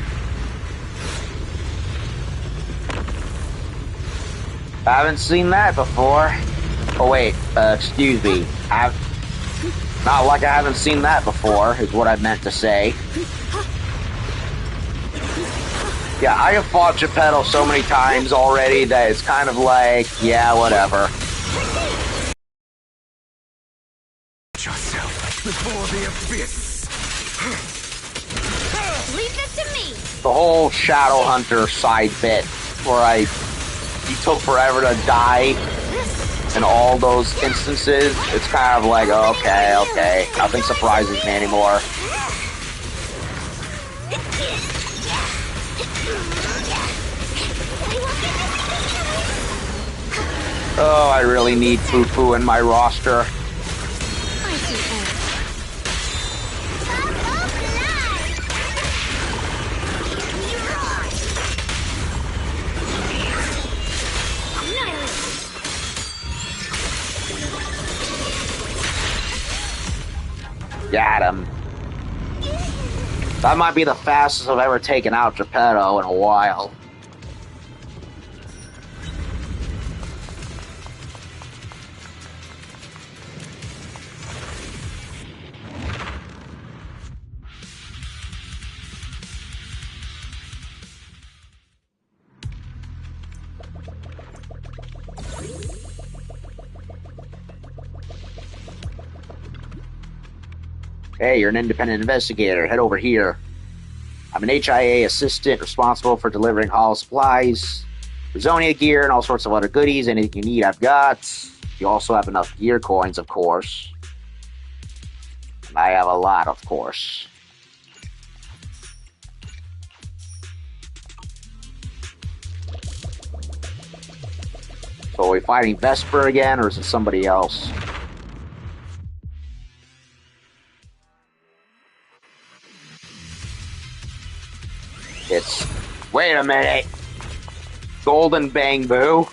I haven't seen that before. Oh wait, excuse me. Not like I haven't seen that before, is what I meant to say. Yeah, I have fought Geppetto so many times already that it's kind of like, yeah, whatever. Yourself before the abyss. Leave this to me. The whole Shadow Hunter side bit where he took forever to die in all those instances, it's kind of like, okay, nothing surprises me anymore. Oh, I really need Fufu in my roster. Got him. That might be the fastest I've ever taken out Geppetto in a while. Hey, you're an independent investigator. Head over here. I'm an HIA assistant responsible for delivering hall supplies, Rizonia gear, and all sorts of other goodies. Anything you need, I've got. You also have enough gear coins, of course. And I have a lot, of course. So are we fighting Vesper again, or is it somebody else? Wait a minute. Golden Bamboo?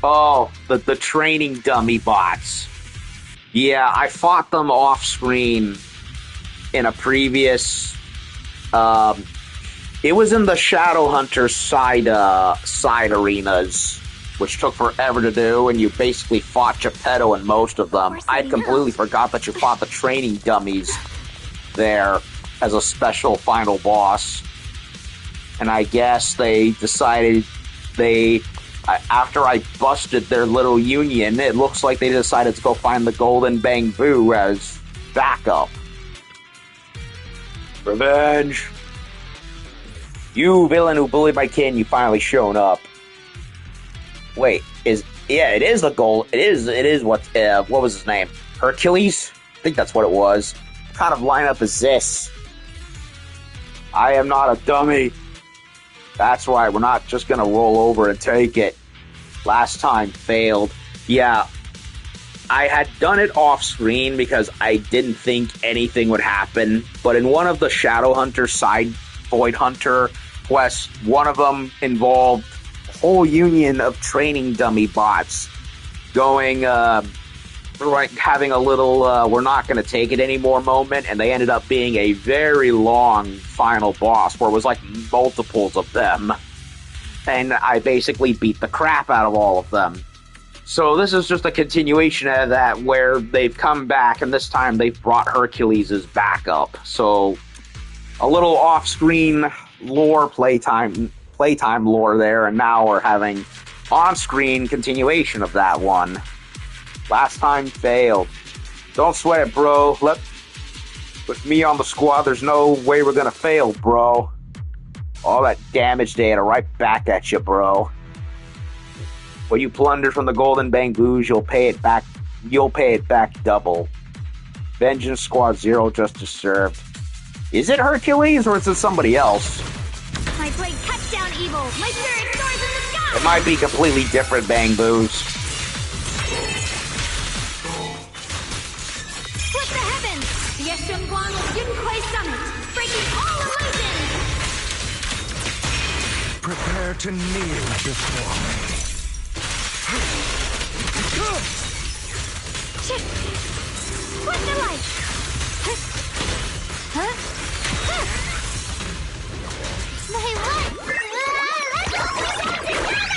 Oh, the training dummy bots. Yeah, I fought them off screen in a previous. It was in the Shadowhunter side arenas, which took forever to do, and you basically fought Geppetto in most of them. I completely forgot that you fought the training dummies there as a special final boss. And I guess they decided after I busted their little union, it looks like they decided to go find the Golden Bamboo as backup. Revenge! You villain who bullied my kid, you finally shown up. Wait, it is the gold. It is what was his name? Hercules? I think that's what it was. What kind of lineup is this? I am not a dummy. That's right, we're not just gonna roll over and take it. Last time failed. Yeah, I had done it off screen because I didn't think anything would happen. But in one of the Shadowhunter side Void Hunter quests, one of them involved a whole union of training dummy bots going, like having a little, we're not going to take it anymore moment, and they ended up being a very long final boss where it was like multiples of them. And I basically beat the crap out of all of them. So this is just a continuation of that where they've come back, and this time they've brought Hercules as backup. So a little off-screen lore playtime lore there, and now we're having on-screen continuation of that one. Last time failed. Don't sweat it, bro. With me on the squad, there's no way we're gonna fail, bro. All that damage data right back at you, bro. What you plunder from the Golden Bamboos, you'll pay it back. You'll pay it back double. Vengeance Squad 0, justice served. Is it Hercules or is it somebody else? My blade cuts down evil. My spirit soars in the sky. It might be completely different Bamboos. Split the heavens. Yeshun Guan Yunquai Summit. to kneel before me. Shit! What's the light? Huh? My what? Let's all do that together!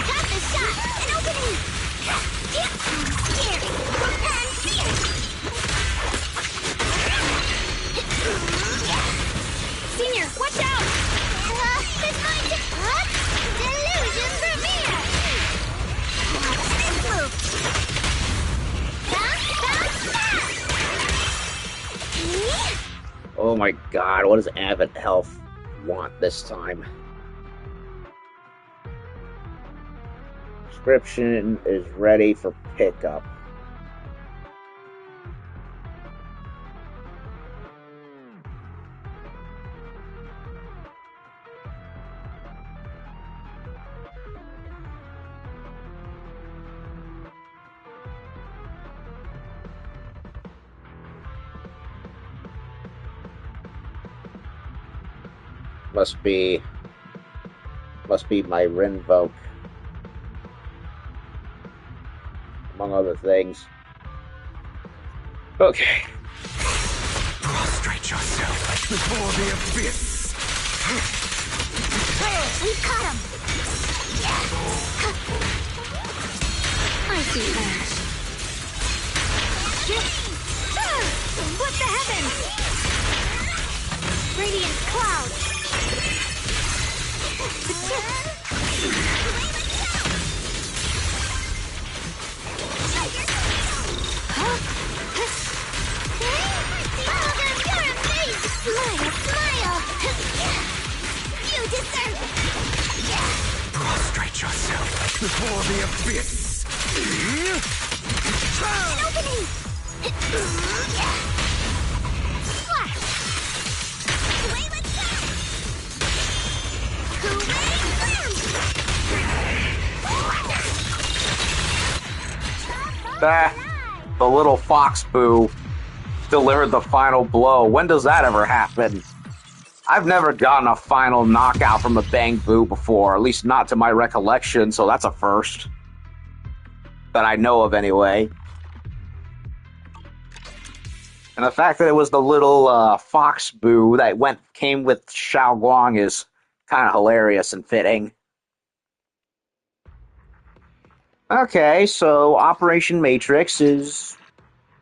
Got the shot! An opening! Here! And here! Senior, watch out! It's going to... Delusion premiere! Watch this move! Bounce, bounce, bounce! Oh my god, what does Avid Health want this time? Prescription is ready for pickup. Must be my Rinvoke, among other things. Okay. Prostrate yourself before the abyss. We caught him! I see Ash. What the heavens? Radiant cloud! Smile! You deserve it! Prostrate yourself before the abyss. An opening! Flash! Away let's go! Hooray! The little fox boo delivered the final blow. When does that ever happen? I've never gotten a final knockout from a Bang Boo before, at least not to my recollection, so that's a first. That I know of, anyway. And the fact that it was the little fox boo that came with Xiao Guang is kind of hilarious and fitting. Okay, so Operation Matrix is...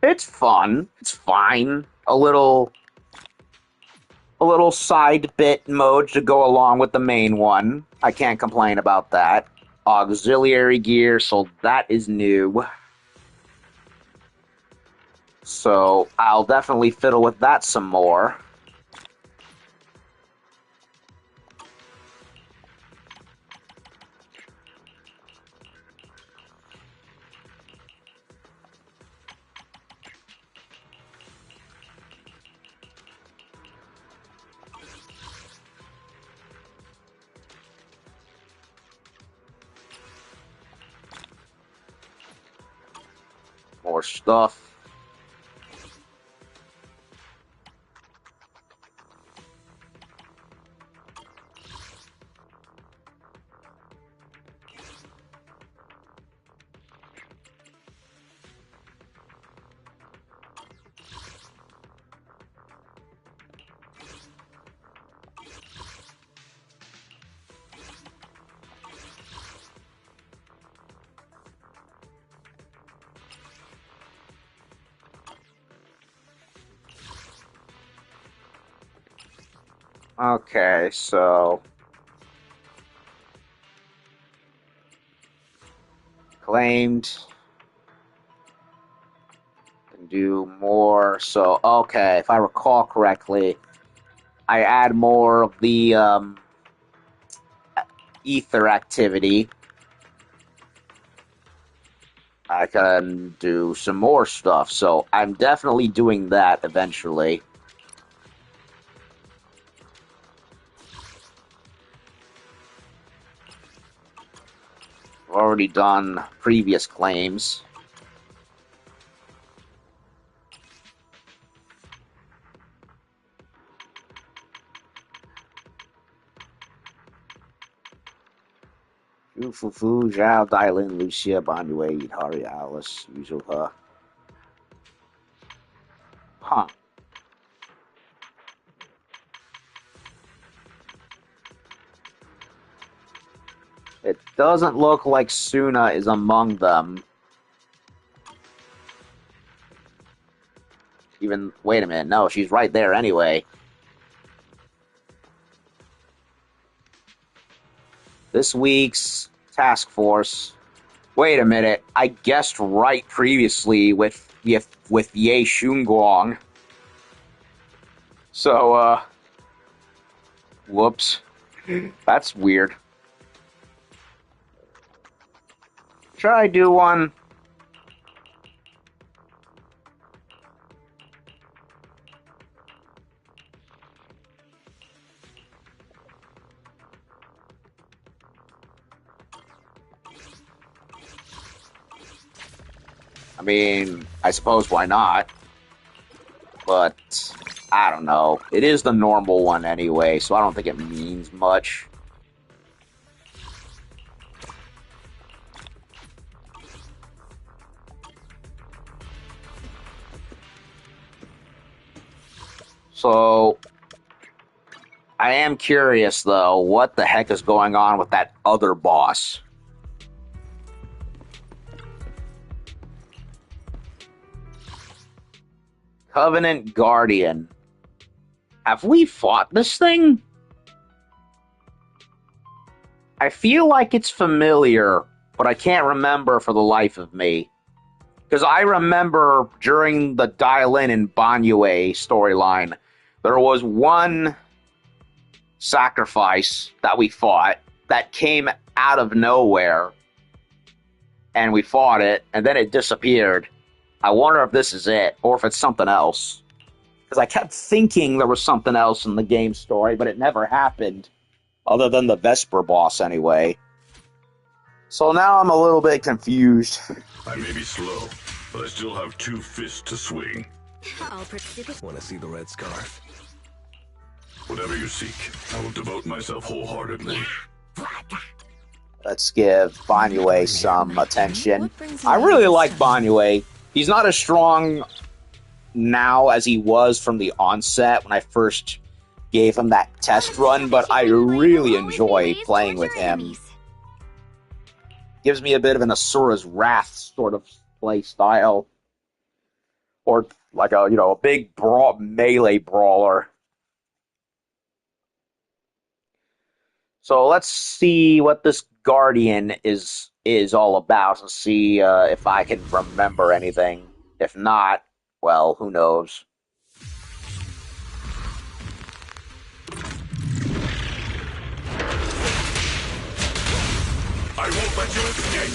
it's fun. It's fine. A little side bit mode to go along with the main one. I can't complain about that. Auxiliary gear, so that is new. So I'll definitely fiddle with that some more. More stuff. Okay, so claimed can do more. So okay, if I recall correctly, I add more of the ether activity. I can do some more stuff, so I'm definitely doing that eventually. I've already done previous claims. Fufu, Zhao, Dailin, Lucia, Banyue, Yidhari, Alice, Yuzuha. Huh. It doesn't look like Suna is among them. Even, wait a minute, no, she's right there anyway. This week's task force. Wait a minute, I guessed right previously with Ye Shunguang. So, whoops. That's weird. Should I do one? I mean, I suppose why not? But, I don't know. It is the normal one anyway, so I don't think it means much. So, I am curious, though, what the heck is going on with that other boss? Covenant Guardian. Have we fought this thing? I feel like it's familiar, but I can't remember for the life of me. Because I remember during the Dailin and Banyue storyline, there was one sacrifice that we fought that came out of nowhere, and we fought it, and then it disappeared. I wonder if this is it, or if it's something else. Because I kept thinking there was something else in the game story, but it never happened. Other than the Vesper boss, anyway. So now I'm a little bit confused. I may be slow, but I still have 2 fists to swing. Want to see the red scarf? Whatever you seek, I will devote myself wholeheartedly. Let's give Banyue some attention. I really like Banyue. He's not as strong now as he was from the onset when I first gave him that test run, but I really enjoy playing with him. Gives me a bit of an Asura's Wrath sort of play style. Or like a big melee brawler. So let's see what this Guardian is all about and see if I can remember anything. If not, well, who knows. I won't let you escape!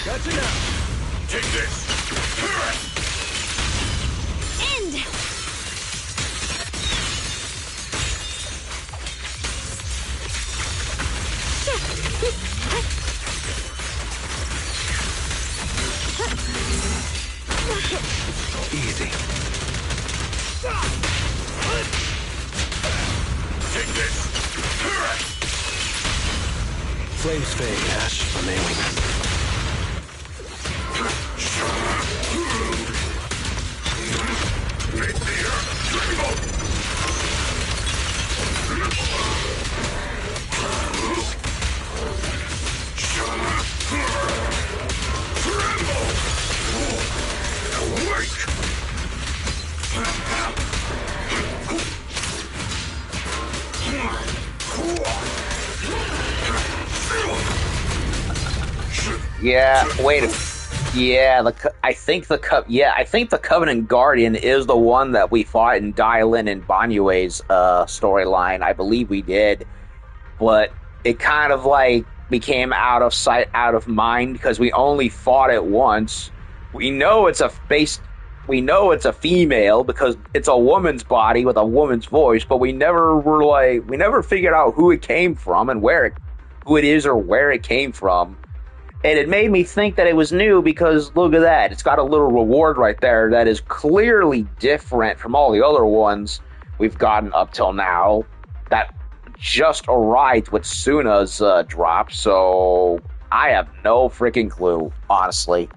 Gotcha now! Take this! End! Easy. Take this! Flames fade, Ash remaining. Yeah, wait a yeah, I think the Covenant Guardian is the one that we fought in Dailin and Banyue's storyline. I believe we did, but it kind of like became out of sight, out of mind because we only fought it once. We know it's a female because it's a woman's body with a woman's voice, but we never figured out who it came from and who it is or where it came from. And it made me think that it was new because look at that. It's got a little reward right there that is clearly different from all the other ones we've gotten up till now. That just arrived with Suna's drop, so I have no freaking clue, honestly.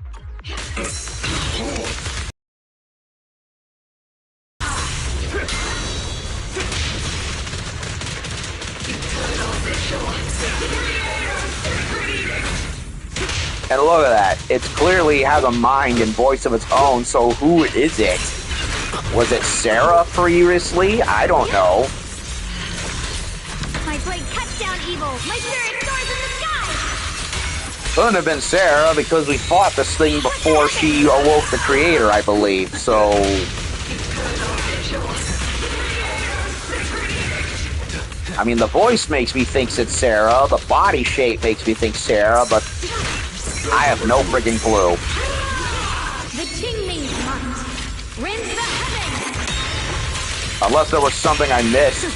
And look at that. It clearly has a mind and voice of its own, so who is it? Was it Sarah previously? I don't know. My blade cuts down evil. My spirit soars in the sky. Couldn't have been Sarah because we fought this thing before she awoke the creator, I believe, so... I mean, the voice makes me think it's Sarah, the body shape makes me think Sarah, but I have no friggin' clue. The Qingming's might rends the heavens. Unless there was something I missed.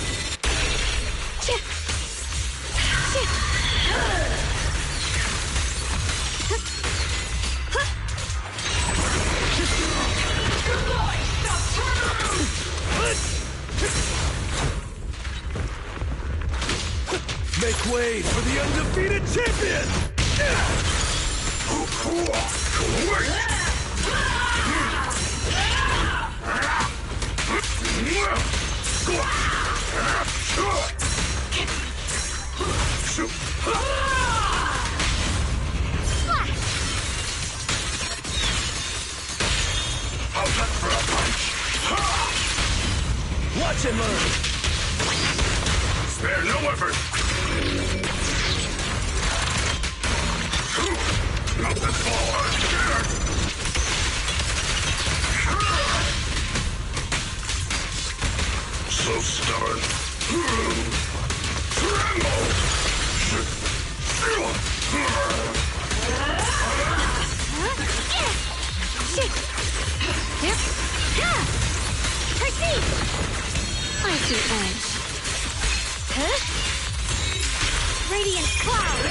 Make way for the undefeated champion! Watch and learn! Spare no effort! Not this far! So stubborn. Tremble! Proceed! I see edge. Radiant cloud!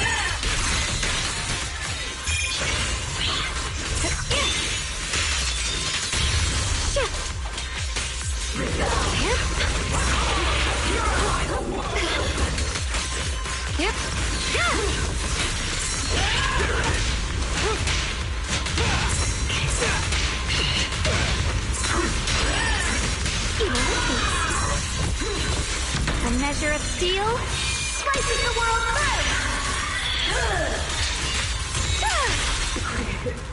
A measure of steel slices the world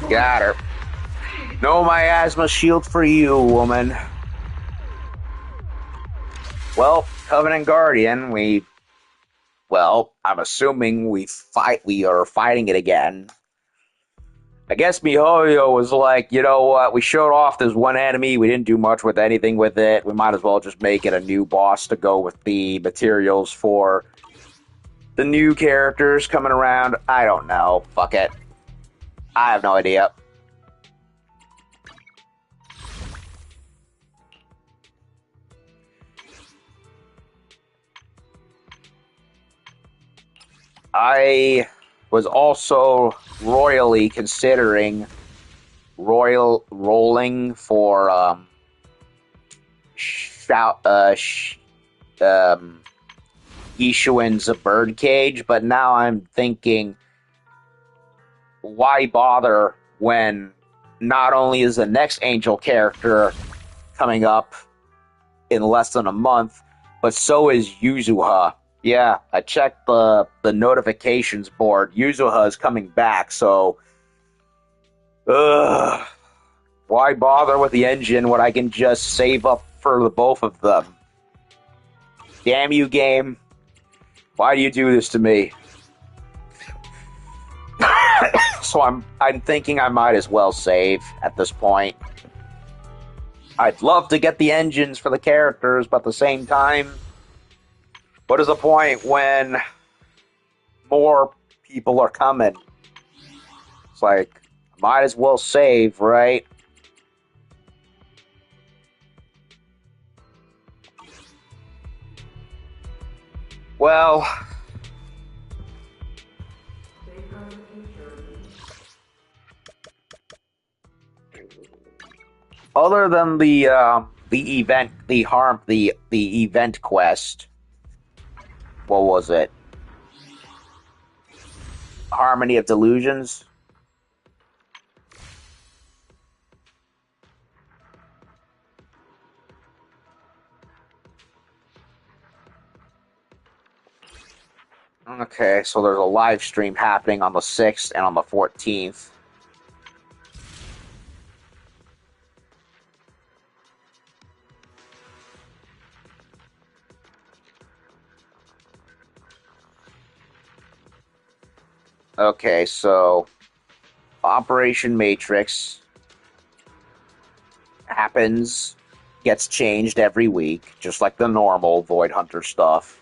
through. Got her. No miasma shield for you, woman. Well, Covenant Guardian, I'm assuming we are fighting it again. I guess MiHoYo was like, you know what, we showed off this one enemy, we didn't do much with anything with it, we might as well just make it a new boss to go with the materials for the new characters coming around. I don't know, fuck it. I have no idea. I was also royally considering rolling for Yishuan's birdcage, but now I'm thinking, why bother when not only is the next Angel character coming up in less than a month, but so is Yuzuha. Yeah, I checked the notifications board. Yuzuha is coming back, so... why bother with the engine when I can just save up for the both of them? Damn you, game. Why do you do this to me? So I'm thinking I might as well save at this point. I'd love to get the engines for the characters, but at the same time, what is the point when more people are coming? It's like, might as well save, right? Well, Other than the event, the event quest. What was it? Harmony of Delusions. Okay, so there's a live stream happening on the 6th and on the 14th. Okay, so Operation Matrix happens, gets changed every week, just like the normal Void Hunter stuff.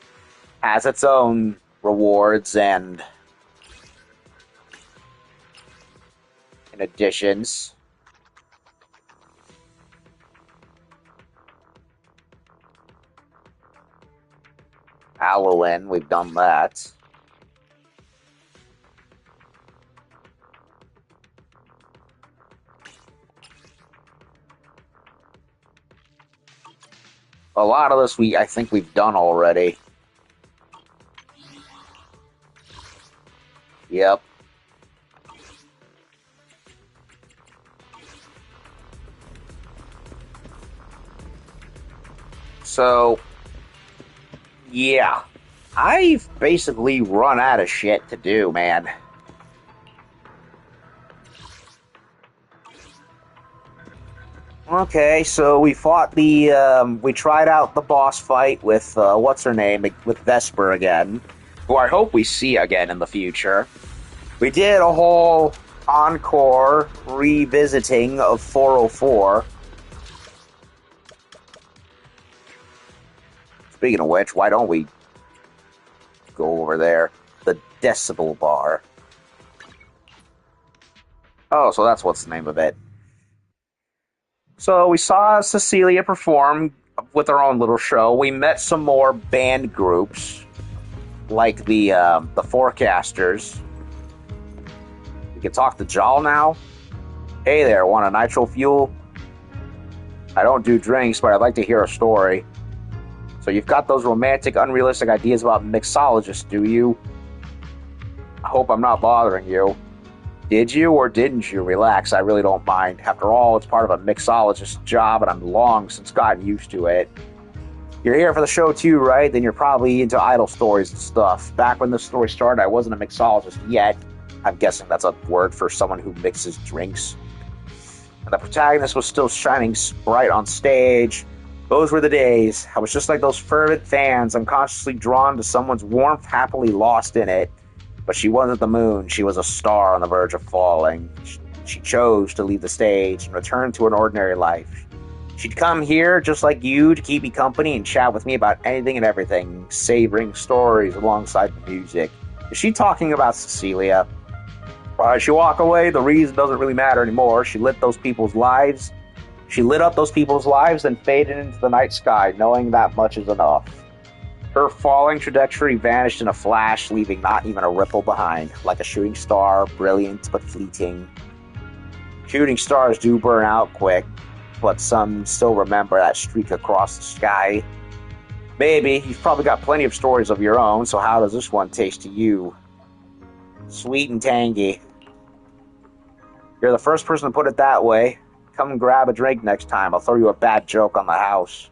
Has its own rewards and additions. Halloween, we've done that. A lot of this I think we've done already. Yep. So, yeah. I've basically run out of shit to do, man. Okay, so we fought we tried out the boss fight with, what's her name, with Vesper again, who I hope we see again in the future. We did a whole Encore revisiting of 404. Speaking of which, why don't we go over there? The Decibel Bar. Oh, so that's what's the name of it. So we saw Cecilia perform with her own little show. We met some more band groups, like the Forecasters. We can talk to Jal now. Hey there, want a nitro fuel? I don't do drinks, but I'd like to hear a story. So you've got those romantic, unrealistic ideas about mixologists, do you? I hope I'm not bothering you. Did you or didn't you? Relax, I really don't mind. After all, it's part of a mixologist's job, and I'm long since gotten used to it. You're here for the show too, right? Then you're probably into idol stories and stuff. Back when this story started, I wasn't a mixologist yet. I'm guessing that's a word for someone who mixes drinks. And the protagonist was still shining bright on stage. Those were the days. I was just like those fervent fans, unconsciously drawn to someone's warmth, happily lost in it. But she wasn't the moon. She was a star on the verge of falling. She chose to leave the stage and return to an ordinary life. She'd come here, just like you, to keep me company and chat with me about anything and everything, savoring stories alongside the music. Is she talking about Cecilia? As she walked away, the reason doesn't really matter anymore. She lit up those people's lives and faded into the night sky, knowing that much is enough. Her falling trajectory vanished in a flash, leaving not even a ripple behind, like a shooting star, brilliant but fleeting. Shooting stars do burn out quick, but some still remember that streak across the sky. Maybe, you've probably got plenty of stories of your own, so how does this one taste to you? Sweet and tangy. You're the first person to put it that way. Come and grab a drink next time. I'll throw you a bad joke on the house.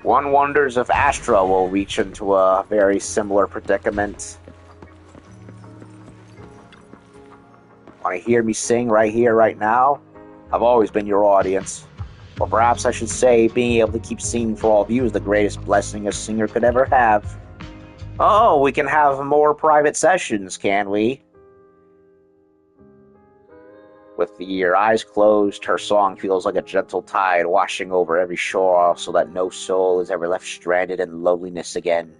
One wonders if Astra will reach into a very similar predicament. Want to hear me sing right here, right now? I've always been your audience. Or perhaps I should say, being able to keep singing for all of you is the greatest blessing a singer could ever have. Oh, we can have more private sessions, can we? With your eyes closed, her song feels like a gentle tide washing over every shore so that no soul is ever left stranded in loneliness again.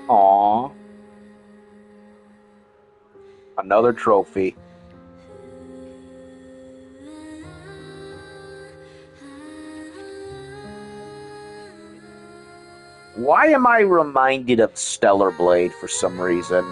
Aww. Another trophy. Why am I reminded of Stellar Blade for some reason?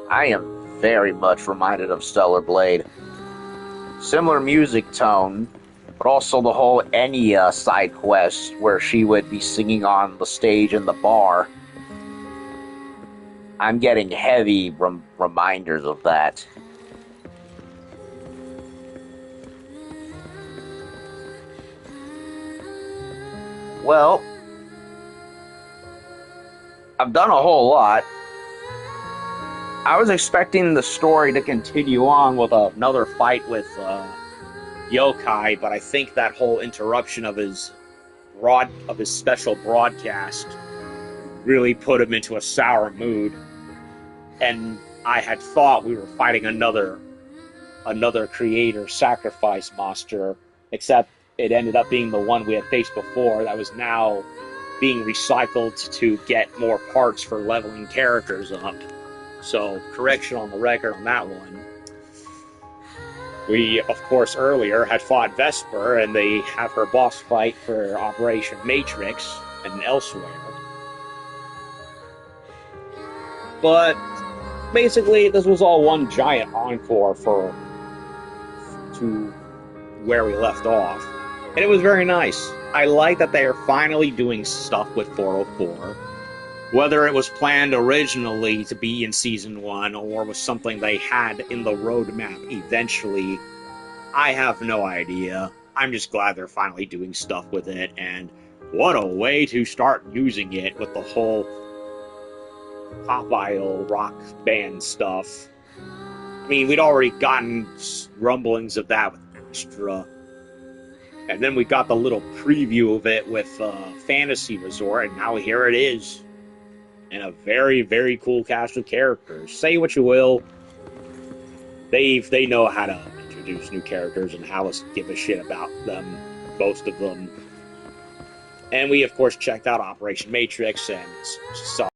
I am very much reminded of Stellar Blade. Similar music tone, but also the whole Enya side quest where she would be singing on the stage in the bar. I'm getting heavy reminders of that. Well, I've done a whole lot. I was expecting the story to continue on with another fight with Yokai, but I think that whole interruption of his special broadcast really put him into a sour mood. And I had thought we were fighting another creator sacrifice monster, except it ended up being the one we had faced before that was now being recycled to get more parts for leveling characters up. So, correction on the record on that one. We, of course, earlier had fought Vesper, and they have her boss fight for Operation Matrix and elsewhere. But, basically, this was all one giant encore to where we left off. And it was very nice. I like that they are finally doing stuff with 404. Whether it was planned originally to be in Season 1 or was something they had in the roadmap eventually, I have no idea. I'm just glad they're finally doing stuff with it, and what a way to start using it with the whole pop idol rock band stuff. I mean, we'd already gotten rumblings of that with Astra, and then we got the little preview of it with Fantasy Resort, and now here it is. And a very, very cool cast of characters. Say what you will, they know how to introduce new characters and how to give a shit about them, most of them. And we, of course, checked out Operation Matrix and saw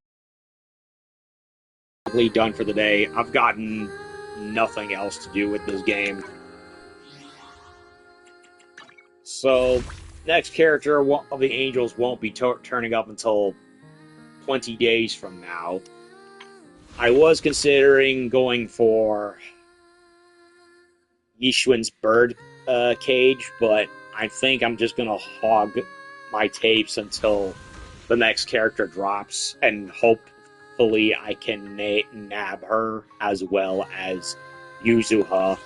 done for the day. I've gotten nothing else to do with this game. So, next character of the Angels won't be turning up until 20 days from now. I was considering going for Yishuan's bird cage, but I think I'm just gonna hog my tapes until the next character drops, and hopefully I can nab her as well as Yuzuha,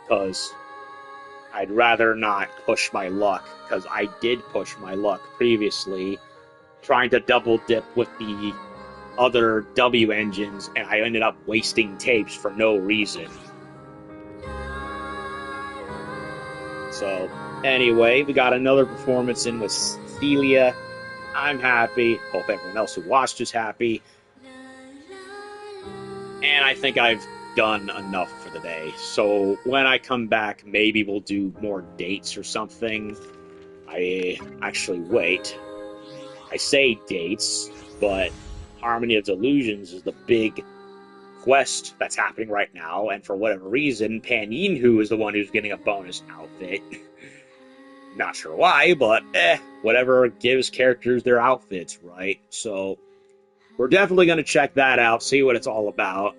because I'd rather not push my luck, because I did push my luck previously trying to double dip with the other W engines, and I ended up wasting tapes for no reason. So, anyway, we got another performance in with Cecilia. I'm happy. Hope everyone else who watched is happy. And I think I've done enough for the day. So, when I come back, maybe we'll do more dates or something. Wait. I say dates, but Harmony of Delusions is the big quest that's happening right now, and for whatever reason, Pan Yin-Hu is the one who's getting a bonus outfit. Not sure why, but whatever gives characters their outfits, right? So, we're definitely going to check that out, see what it's all about.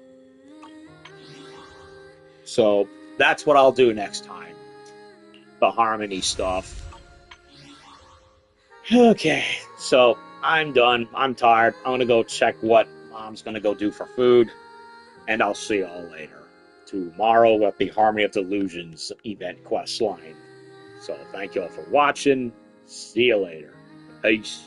So that's what I'll do next time. The Harmony stuff. Okay, so I'm done. I'm tired. I'm going to go check what Mom's going to go do for food. And I'll see y'all later. Tomorrow with the Harmony of Delusions event quest line. So thank you all for watching. See you later. Peace.